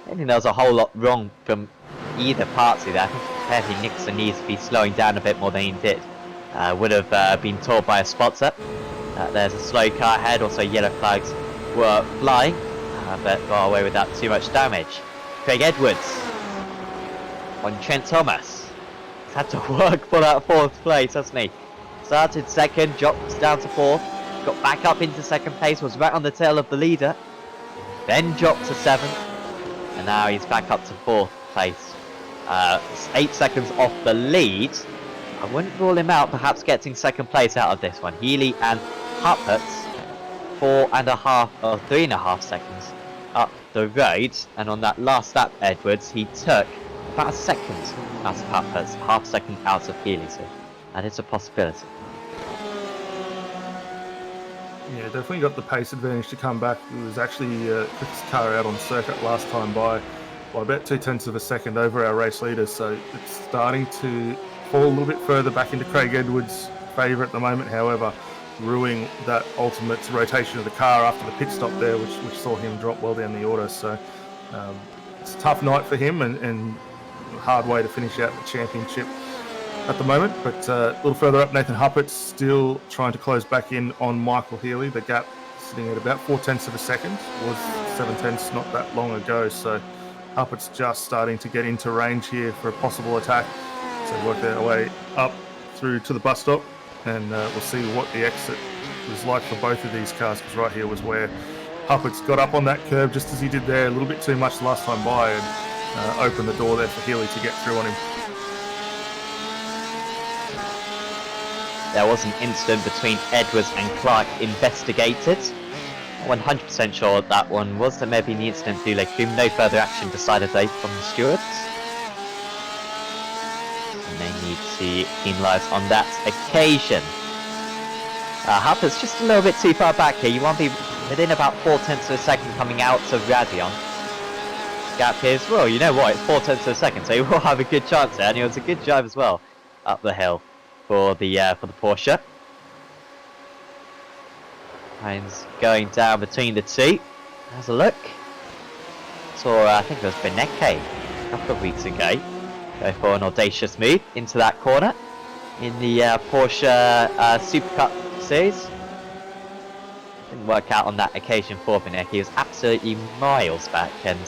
I think there was a whole lot wrong from either party there. I think Nicholson needs to be slowing down a bit more than he did. Would have been told by a spotter. There's a slow car ahead, also yellow flags were flying, but got away without too much damage. Craig Edwards on Trent Thomas. He's had to work for that 4th place, hasn't he? Started 2nd, dropped down to 4th, got back up into 2nd place, was right on the tail of the leader, then dropped to 7th, and now he's back up to 4th place. 8 seconds off the lead. I wouldn't rule him out, perhaps getting 2nd place out of this one. Healy and Huppert's 4.5 or 3.5 seconds up the road, and on that last lap, Edwards, he took about a second out of Huppert's, half second out of Healy, so that is a possibility. Yeah, definitely got the pace advantage to come back. It was actually quickest car out on circuit last time by about 0.2 of a second over our race leaders, so it's starting to fall a little bit further back into Craig Edwards' favour at the moment. However, ruining that ultimate rotation of the car after the pit stop there, which saw him drop well down the order. So it's a tough night for him and a hard way to finish out the championship at the moment. But a little further up, Nathan Huppert's still trying to close back in on Michael Healy. The gap sitting at about 0.4 of a second, was 0.7 not that long ago. So Huppert's just starting to get into range here for a possible attack. So work their way up through to the bus stop, and we'll see what the exit was like for both of these cars, because right here was where Huppert's got up on that curb just as he did there, a little bit too much the last time by, and opened the door there for Healy to get through on him. There was an incident between Edwards and Clark investigated. 100% sure that one was. There may have been the incident through Lake Boom. No further action decidedly from the stewards. And they need to penalise on that occasion. Huppert's just a little bit too far back here. You want to be within about 0.4 of a second coming out of Radion. Gap here as well. You know what? It's 0.4 of a second, so he will have a good chance there. And it was a good drive as well up the hill for the Porsche. Hines going down between the two. Has a look. Saw I think it was Beneke a couple of weeks ago go for an audacious move into that corner in the Porsche Super Cup series. Didn't work out on that occasion for Beneke. He was absolutely miles back and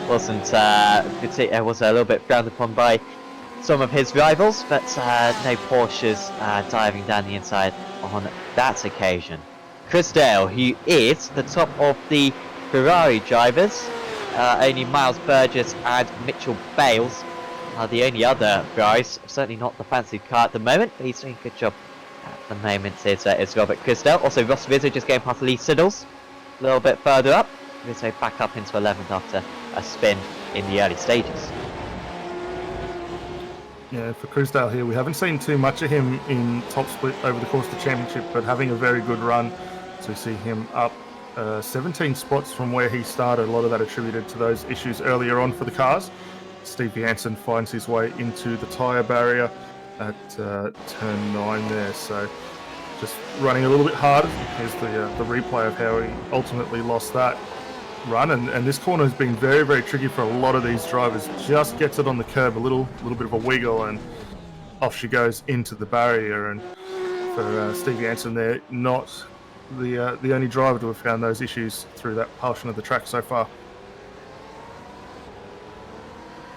was a little bit frowned upon by some of his rivals, but no Porsches diving down the inside on that occasion. Chris Dale, who is the top of the Ferrari drivers, only Miles Burgess and Mitchell Bales are the only other Ferraris. Certainly not the fancy car at the moment, but he's doing a good job at the moment. Is Robert Chrisdale. Also Ross Rizzo just going past Lee Siddles a little bit further up. Rizzo back up into 11th after a spin in the early stages. Yeah, for Chrisdale here, we haven't seen too much of him in top split over the course of the championship, but having a very good run. So we see him up 17 spots from where he started. A lot of that attributed to those issues earlier on for the cars. Steve Jansen finds his way into the tyre barrier at turn 9 there. So just running a little bit harder. Here's the replay of how he ultimately lost that run. And this corner has been very, very tricky for a lot of these drivers. Just gets it on the curb, a little bit of a wiggle, and off she goes into the barrier. And for Steve Jansen there, not the only driver to have found those issues through that portion of the track so far.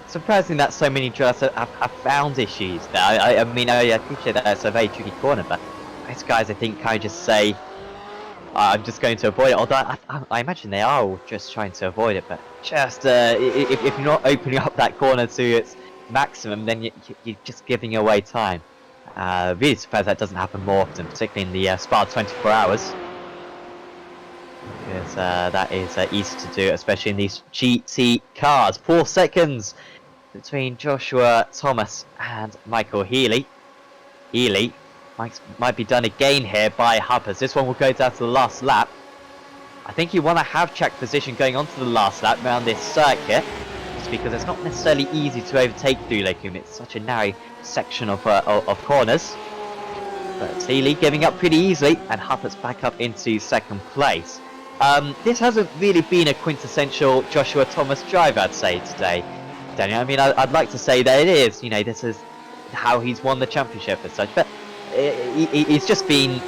Surprising that so many drivers have found issues there. I mean, I appreciate that it's a very tricky corner, but these guys, I think, kind of just say, I'm just going to avoid it. Although I imagine they are all just trying to avoid it, but just if you're not opening up that corner to its maximum, then you're just giving away time. Really surprised that doesn't happen more often, particularly in the Spa 24 hours. Because that is easy to do, especially in these GT cars. 4 seconds between Joshua Thomas and Michael Healy. Healy might be done again here by Hubbard. This one will go down to the last lap. I think you want to have track position going on to the last lap around this circuit, just because it's not necessarily easy to overtake through Lake Hume. It's such a narrow section of corners. But Healy giving up pretty easily, and Hubbard's back up into second place. This hasn't really been a quintessential Joshua Thomas drive, I'd say, today, Daniel. I mean, I'd like to say that it is. You know, this is how he's won the championship as such, but he's just been,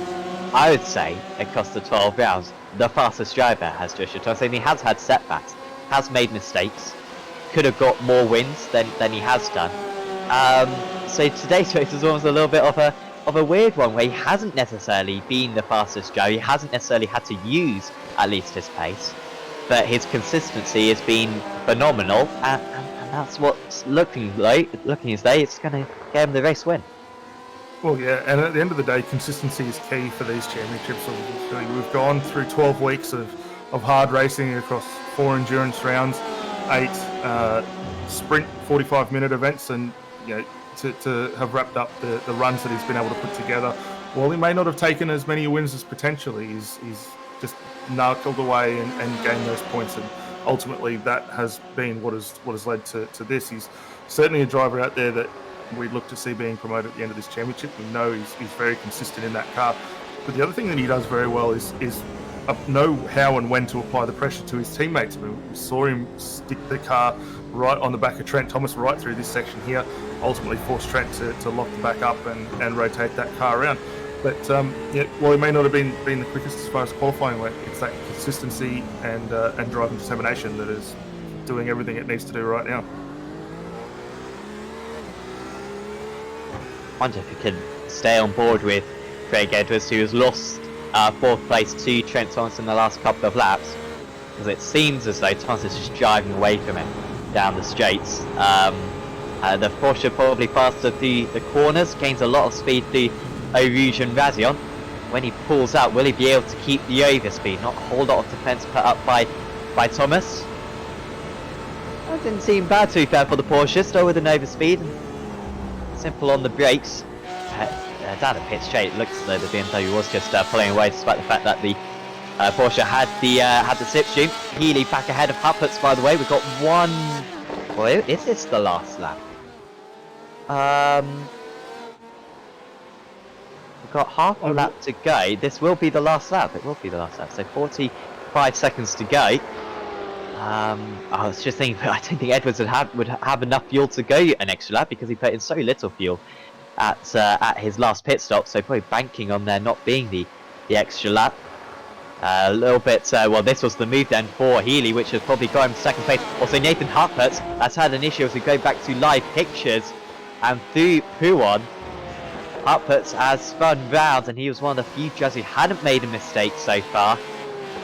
I would say, across the 12 rounds, the fastest driver has Joshua Thomas. I mean, he has had setbacks, has made mistakes, could have got more wins than he has done. So today's race is almost a little bit of a weird one, where he hasn't necessarily been the fastest driver. He hasn't necessarily had to use at least his pace, but his consistency has been phenomenal, and that's what's looking as though it's going to get him the race win. Well, yeah, and at the end of the day, consistency is key for these championships. Obviously, we've gone through 12 weeks of hard racing across 4 endurance rounds, 8 sprint 45-minute events, and you know, to have wrapped up the runs that he's been able to put together. While he may not have taken as many wins as potentially, he's just knuckled away and gained those points, and ultimately that has been what has led to this. He's certainly a driver out there that we'd look to see being promoted at the end of this championship. We know he's very consistent in that car. But the other thing that he does very well is know how and when to apply the pressure to his teammates. I mean, we saw him stick the car right on the back of Trent Thomas right through this section here, ultimately forced Trent to lock the back up and rotate that car around. But yeah, while he may not have been the quickest as far as qualifying went, it's that consistency and driving determination that is doing everything it needs to do right now. I wonder if he can stay on board with Craig Edwards, who has lost 4th place to Trent Thomas in the last couple of laps, because it seems as though Thomas is just driving away from him down the straights. The Porsche probably faster through the corners, gains a lot of speed through Eau Rouge and Razion. When he pulls out, will he be able to keep the overspeed? Not a whole lot of defence put up by Thomas. That didn't seem bad, to be fair, for the Porsche, still with an overspeed. Simple on the brakes. Down the pit straight, it looks as though the BMW was just pulling away, despite the fact that the Porsche had the slipstream. Healy back ahead of Huppert's, by the way. We've got one. Well, is this the last lap? We've got half a lap to go. This will be the last lap. It will be the last lap. So 45 seconds to go. I was just thinking, I don't think Edwards would have enough fuel to go an extra lap, because he put in so little fuel at his last pit stop. So probably banking on there not being the extra lap. A little bit, well, this was the move then for Healy, which has probably got him second place. Also, Nathan Huppert has had an issue as we go back to live pictures. And through Pouon, Huppert has spun round, and he was one of the few drivers who hadn't made a mistake so far.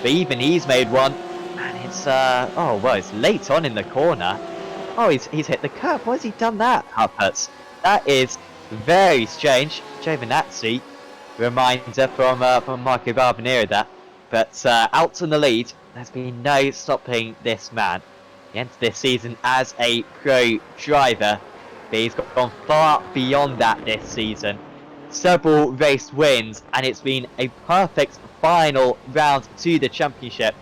But even he's made one. And it's, oh, well, it's late on in the corner. Oh, he's hit the curb. Why has he done that, Huppert? That is very strange. Giovinazzi, reminder from Marco Barbanero there. But out in the lead, there's been no stopping this man. He entered this season as a pro driver, but he's gone far beyond that this season. Several race wins, and it's been a perfect final round to the championship.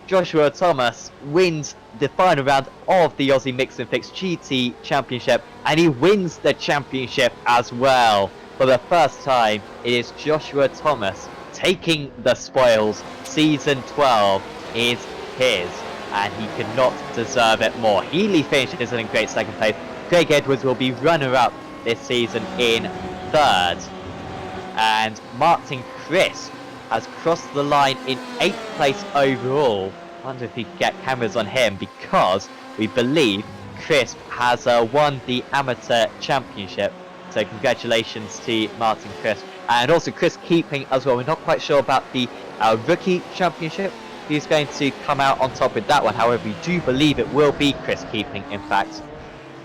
Joshua Thomas wins the final round of the Aussie Mixed and Fixed GT Championship, and he wins the championship as well. For the first time, it is Joshua Thomas taking the spoils. Season 12 is his, and he could not deserve it more. Healy finishes in great second place. Craig Edwards will be runner-up this season in 3rd. And Martin Crisp has crossed the line in 8th place overall. I wonder if we can get cameras on him, because we believe Crisp has won the Amateur Championship. So congratulations to Martin Crisp. And also Chris Keeping as well. We're not quite sure about the Rookie Championship. He's going to come out on top with that one. However, we do believe it will be Chris Keeping, in fact.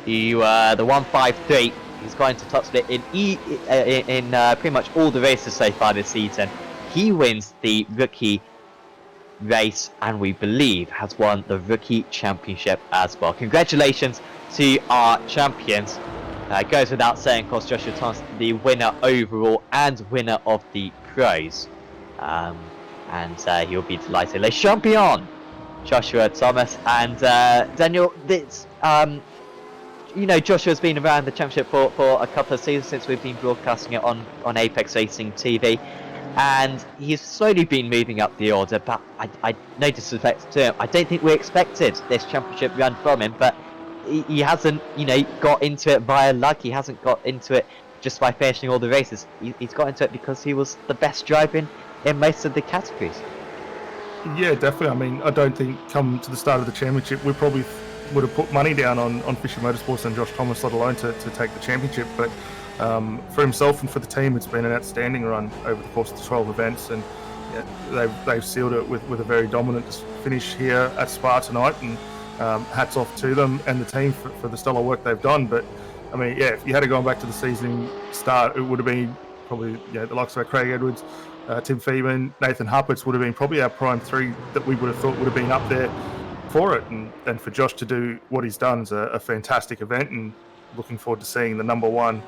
The 153. He's going to top split in pretty much all the races so far this season. He wins the Rookie race, and we believe has won the Rookie Championship as well. Congratulations to our champions. It goes without saying, of course, Joshua Thomas, the winner overall and winner of the pros. And he'll be delighted. Les Champions, Joshua Thomas. And Daniel, this, Joshua's been around the championship for a couple of seasons since we've been broadcasting it on Apex Racing TV. And he's slowly been moving up the order, but I no disrespect to him, I don't think we expected this championship run from him, but he hasn't, got into it via luck. He hasn't got into it just by finishing all the races. He's got into it because he was the best driver in most of the categories. Yeah, definitely. I mean, I don't think come to the start of the championship, we probably would have put money down on Fisher Motorsports and Josh Thomas, let alone to take the championship. But for himself and for the team, it's been an outstanding run over the course of the 12 events, and they've sealed it with a very dominant finish here at Spa tonight. And hats off to them and the team for the stellar work they've done. But I mean, if you had to go back to the season start, it would have been probably the likes of Craig Edwards, Tim Feeman, Nathan Hupperts would have been probably our prime three that we would have thought would have been up there for it. And for Josh to do what he's done is a fantastic event, and looking forward to seeing the number one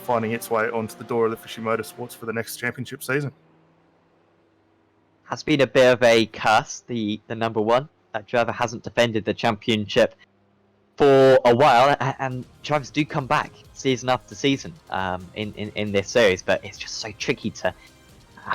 finding its way onto the door of the Fisher Motorsports for the next championship season. Has been a bit of a curse, the number one. Driver hasn't defended the championship for a while, and drivers do come back season after season in this series, but it's just so tricky to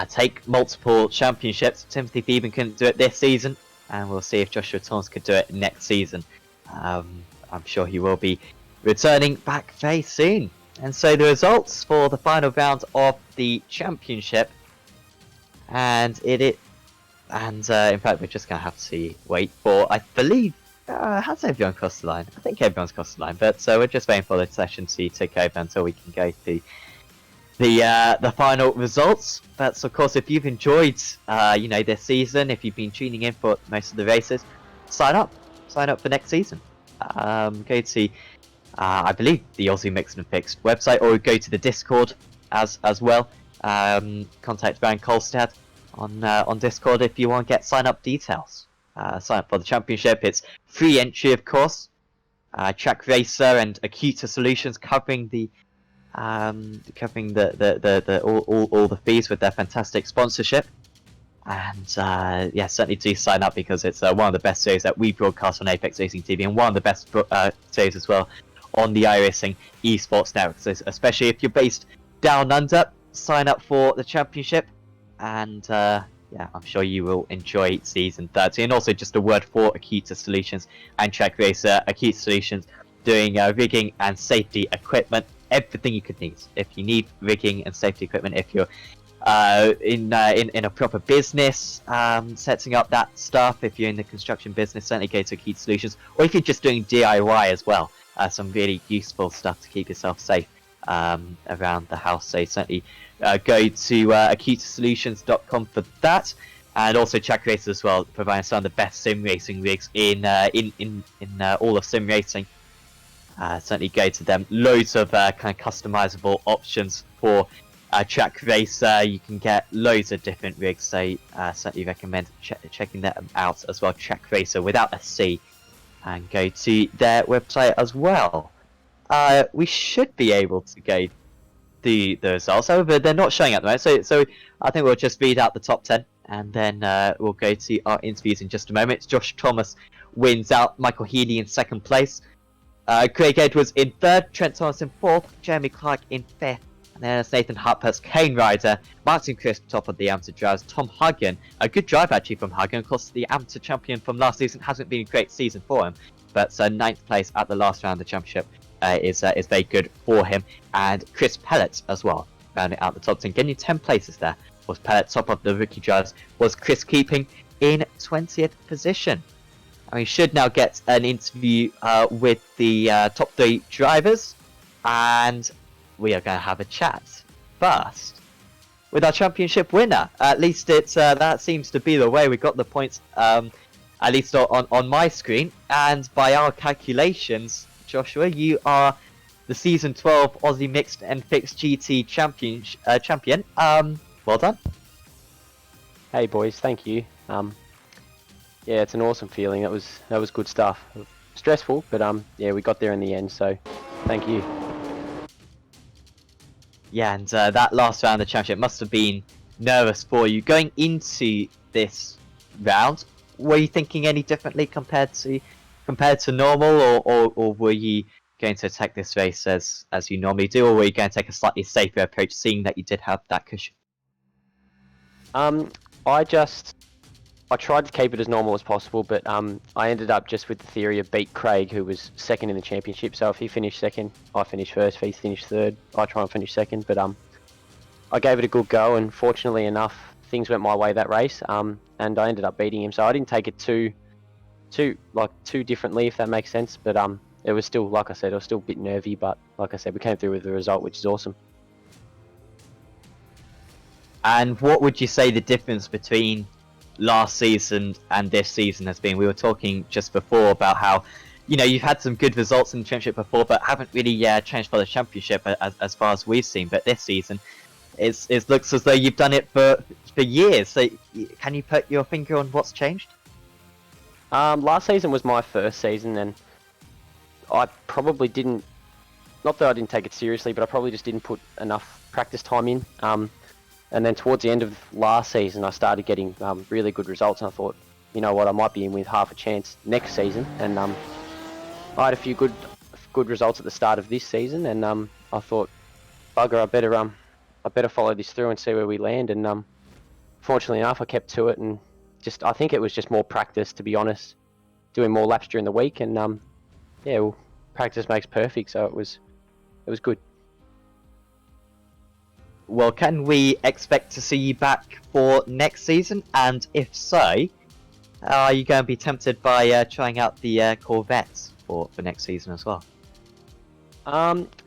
take multiple championships. Timothy Feeman couldn't do it this season, and we'll see if Joshua Thomas could do it next season. I'm sure he will be returning back very soon. And so the results for the final round of the championship, and in fact, we're just going to have to wait for, I believe, has everyone crossed the line? I think everyone's crossed the line, but we're just waiting for the session to take over until we can go to the final results. But of course, if you've enjoyed, this season, if you've been tuning in for most of the races, sign up for next season. Go to, I believe, the Aussie Mixed and Fixed website, or go to the Discord as well. Contact Brian Kolstad on Discord if you want to get sign up details. Sign up for the championship. It's free entry, of course. Trak Racer and Acuta Solutions covering all the fees with their fantastic sponsorship. And certainly do sign up, because it's one of the best series that we broadcast on Apex Racing TV, and one of the best series as well on the iRacing esports network. So especially if you're based down under, sign up for the championship. And I'm sure you will enjoy season 30. And also, just a word for Acuta Solutions and Trak Racer. Acuta Solutions doing rigging and safety equipment, everything you could need. If you need rigging and safety equipment, if you're in a proper business, setting up that stuff, if you're in the construction business, certainly go to Acuta Solutions. Or if you're just doing DIY as well, some really useful stuff to keep yourself safe around the house. So certainly go to acutasolutions.com for that, and also Trak Racer as well, providing some of the best sim racing rigs in all of sim racing. Certainly go to them. Loads of kind of customizable options for Trak Racer. You can get loads of different rigs, so certainly recommend checking them out as well. Trak Racer without a C, and go to their website as well. We should be able to go the results, however they're not showing at the moment, so I think we'll just read out the top 10, and then we'll go to our interviews in just a moment. Josh Thomas wins out, Michael Healy in second place, Craig Edwards in third, Trent Thomas in fourth, Jeremy Clark in fifth, and then it's Nathan Hupperts, Kane Ryder, Martin Crisp top of the amateur drivers, Tom Huggan, a good drive actually from Huggan. Of course, the amateur champion from last season hasn't been a great season for him, but ninth place at the last round of the championship is very good for him. And Chris Pellet as well, rounding out the top 10, getting 10 places there. Was Pellet top of the rookie drivers, was Chris keeping in 20th position. And we should now get an interview with the top 3 drivers, and we are going to have a chat first with our championship winner. At least it's that seems to be the way. We got the points, at least on my screen, and by our calculations, Joshua, you are the Season 12 Aussie Mixed and Fixed GT champion. Well done. Hey boys, thank you. Yeah, it's an awesome feeling. That was good stuff. Stressful, but yeah, we got there in the end. So, thank you. Yeah, and that last round of the championship must have been nervous for you. Going into this round, were you thinking any differently compared to normal, or were you going to attack this race as you normally do, or were you going to take a slightly safer approach, seeing that you did have that cushion? I tried to keep it as normal as possible, but I ended up just with the theory of beat Craig, who was second in the championship. So if he finished second, I finished first. If he finished third, I try and finish second. But I gave it a good go, and fortunately enough, things went my way that race. And I ended up beating him. So I didn't take it too differently, if that makes sense. But it was still, like I said, I was still a bit nervy. But like I said, we came through with the result, which is awesome. And what would you say the difference between last season and this season has been? We were talking just before about how, you've had some good results in the championship before, but haven't really changed for the championship as far as we've seen. But this season, it looks as though you've done it for years. So can you put your finger on what's changed? Last season was my first season, and I probably didn't. Not that I didn't take it seriously, but I probably just didn't put enough practice time in. And then towards the end of last season, I started getting really good results, and I thought, you know what, I might be in with half a chance next season. And I had a few good results at the start of this season, and I thought, bugger, I better follow this through and see where we land. And fortunately enough, I kept to it, and I think it was just more practice, to be honest, doing more laps during the week, and yeah, well, practice makes perfect, so it was good. Well, can we expect to see you back for next season? And if so, are you going to be tempted by trying out the Corvettes for next season as well?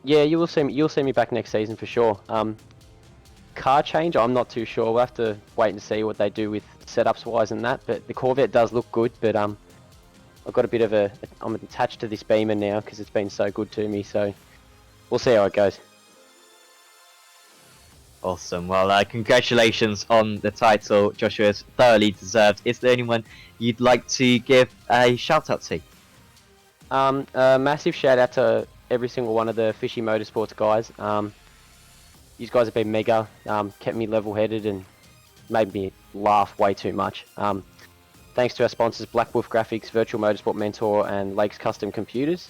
Yeah, you'll see me back next season for sure. Car change, I'm not too sure. We'll have to wait and see what they do with setups wise and that. But the Corvette does look good. But I've got a bit of I'm attached to this Beamer now because it's been so good to me. So we'll see how it goes. Awesome. Well, congratulations on the title, Joshua. It's thoroughly deserved. Is there anyone you'd like to give a shout out to? A massive shout out to every single one of the Fishy Motorsports guys. You guys have been mega, kept me level-headed and made me laugh way too much. Thanks to our sponsors, Black Wolf Graphics, Virtual Motorsport Mentor, and Lakes Custom Computers.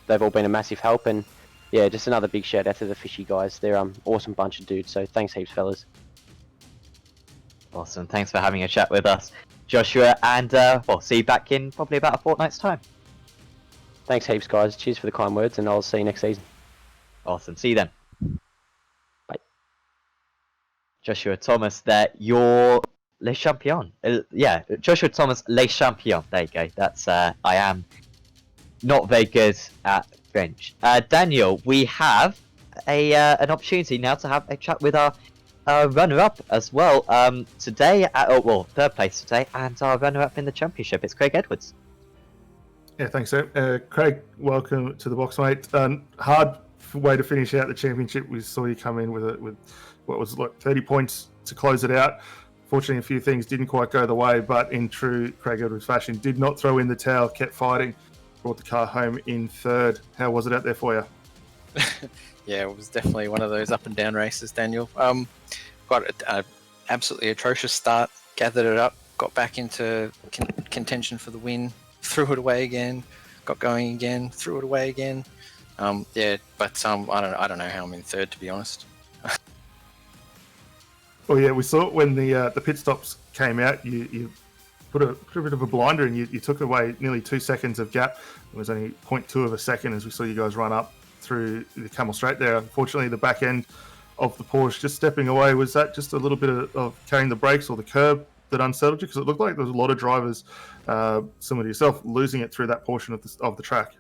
They've all been a massive help, and yeah, just another big shout out to the Fishy guys. They're awesome bunch of dudes, so thanks heaps, fellas. Awesome. Thanks for having a chat with us, Joshua, and we'll see you back in probably about a fortnight's time. Thanks heaps, guys. Cheers for the kind words, and I'll see you next season. Awesome. See you then. Bye. Joshua Thomas there, your Le Champion. Yeah, Joshua Thomas, Le Champion. There you go. That's, I am not very good at French. Daniel, we have an opportunity now to have a chat with our runner-up as well today. Third place today, and our runner-up in the championship. It's Craig Edwards. Yeah, thanks, Sam. Craig, welcome to the box, mate. Hard way to finish out the championship. We saw you come in with what was like 30 points to close it out. Fortunately, a few things didn't quite go the way, but in true Craig Edwards fashion, did not throw in the towel, kept fighting, brought the car home in third. How was it out there for you? Yeah, it was definitely one of those up and down races, Daniel. Got an absolutely atrocious start, gathered it up, got back into contention for the win, threw it away again, got going again, threw it away again. Yeah, but I don't know how I'm in third, to be honest. Well, yeah, we saw it when the pit stops came out. You put a bit of a blinder and you took away nearly 2 seconds of gap. It was only 0.2 of a second as we saw you guys run up through the Camel Straight there. Unfortunately, the back end of the Porsche just stepping away, was that just a little bit of carrying the brakes or the curb that unsettled you? Because it looked like there was a lot of drivers, similar to yourself, losing it through that portion of the track.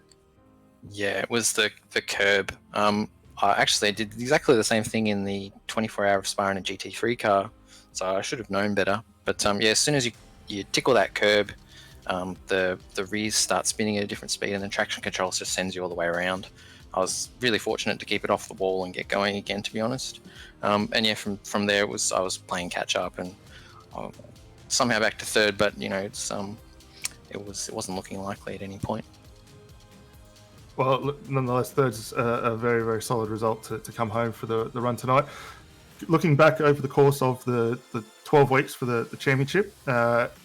Yeah, it was the curb. I actually did exactly the same thing in the 24-hour of Spa in a GT3 car, so I should have known better. But yeah, as soon as you tickle that curb, the rears start spinning at a different speed, and the traction control just sends you all the way around. I was really fortunate to keep it off the wall and get going again, to be honest. And yeah, from there I was playing catch up, and somehow back to third, but it's it wasn't looking likely at any point. Well, nonetheless, third's a very, very solid result to come home for the run tonight. Looking back over the course of the 12 weeks for the championship,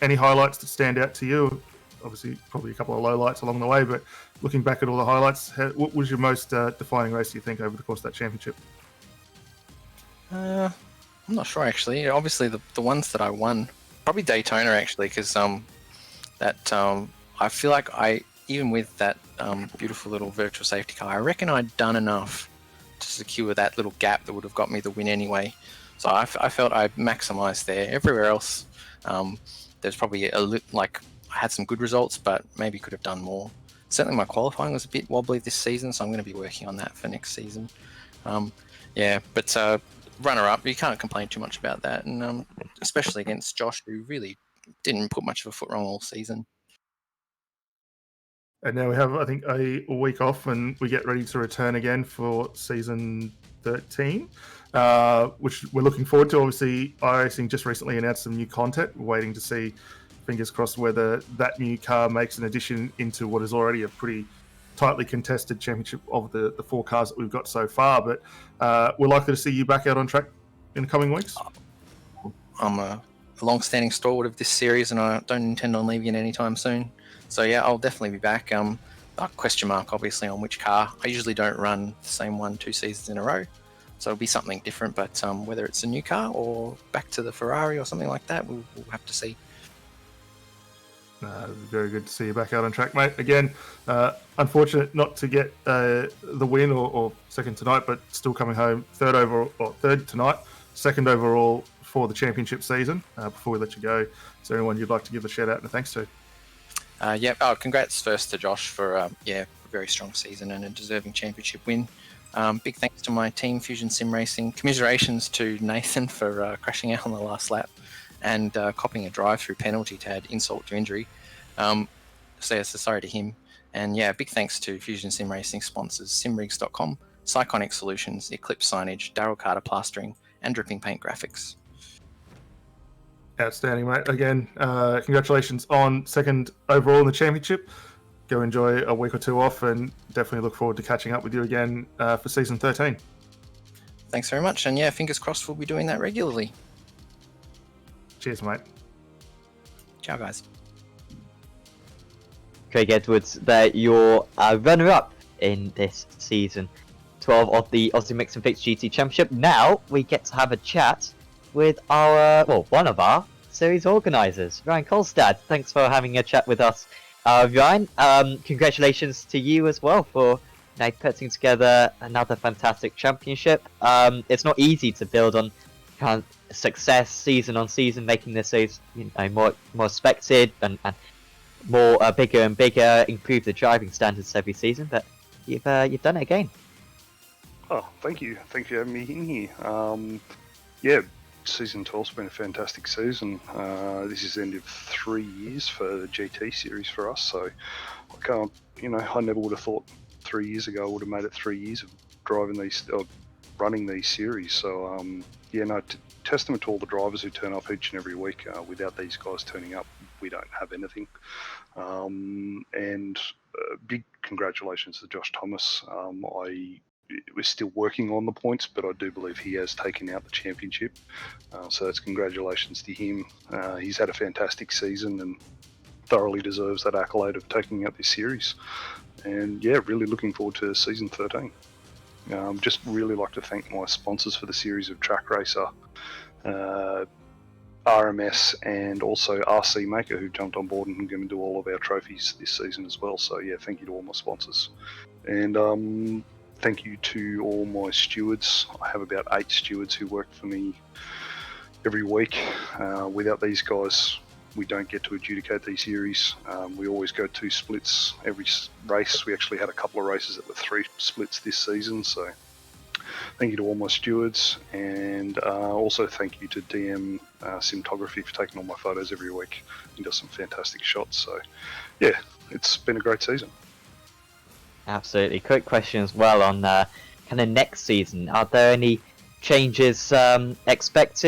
any highlights that stand out to you? Obviously, probably a couple of lowlights along the way, but looking back at all the highlights, what was your most defining race, do you think, over the course of that championship? I'm not sure, actually. Obviously, the ones that I won, probably Daytona, actually, because I feel like even with that beautiful little virtual safety car, I reckon I'd done enough to secure that little gap that would have got me the win anyway. So I felt I maximised there. Everywhere else, there's probably I had some good results, but maybe could have done more. Certainly my qualifying was a bit wobbly this season, so I'm going to be working on that for next season. But runner-up, you can't complain too much about that, and especially against Josh, who really didn't put much of a foot wrong all season. And now we have, I think, a week off, and we get ready to return again for season 13, which we're looking forward to. Obviously, iRacing just recently announced some new content. We're waiting to see, fingers crossed, whether that new car makes an addition into what is already a pretty tightly contested championship of the 4 cars that we've got so far. But we're likely to see you back out on track in the coming weeks. I'm a long-standing stalwart of this series, and I don't intend on leaving it anytime soon. So yeah, I'll definitely be back. Question mark, obviously, on which car. I usually don't run the same one 2 seasons in a row, so it'll be something different. But whether it's a new car or back to the Ferrari or something like that, we'll have to see. Very good to see you back out on track, mate. Again, unfortunate not to get the win or second tonight, but still coming home third tonight, second overall for the championship season. Before we let you go, is there anyone you'd like to give a shout out and thanks to? Congrats first to Josh for a very strong season and a deserving championship win. Big thanks to my team, Fusion Sim Racing. Commiserations to Nathan for crashing out on the last lap and copping a drive-through penalty to add insult to injury. So sorry to him. And big thanks to Fusion Sim Racing sponsors simrigs.com, Psychonic Solutions, Eclipse Signage, Daryl Carter Plastering, and Dripping Paint Graphics. Outstanding, mate. Again, congratulations on second overall in the championship. Go enjoy a week or two off, and definitely look forward to catching up with you again for season 13. Thanks very much, and fingers crossed we'll be doing that regularly. Cheers, mate. Ciao, guys. Craig Edwards, there, your runner-up in this season 12 of the Aussie Mixed and Fixed GT Championship. Now we get to have a chat with one of our series organisers, Ryan Kolstad. Thanks for having a chat with us, Ryan. Congratulations to you as well for putting together another fantastic championship. It's not easy to build on kind of success season on season, making this series more respected and more bigger and bigger, improve the driving standards every season. But you've done it again. Oh, thank you for having me in here. Season 12's been a fantastic season. This is the end of 3 years for the GT series for us, so I never would have thought 3 years ago I would have made it 3 years of running these series. So testament to all the drivers who turn up each and every week. Without these guys turning up, we don't have anything. And big congratulations to Josh Thomas. We're still working on the points, but I do believe he has taken out the championship. So that's congratulations to him. He's had a fantastic season and thoroughly deserves that accolade of taking out this series. And really looking forward to season 13. Just really like to thank my sponsors for the series of Trak Racer, RMS, and also RC Maker, who jumped on board and going to do all of our trophies this season as well. So thank you to all my sponsors. And thank you to all my stewards. I have about 8 stewards who work for me every week. Without these guys, we don't get to adjudicate these series. We always go 2 splits every race. We actually had a couple of races that were 3 splits this season. So thank you to all my stewards, and also thank you to DM Cinematography for taking all my photos every week. He does some fantastic shots. So it's been a great season. Absolutely. Quick question as well on kind of next season. Are there any changes expected?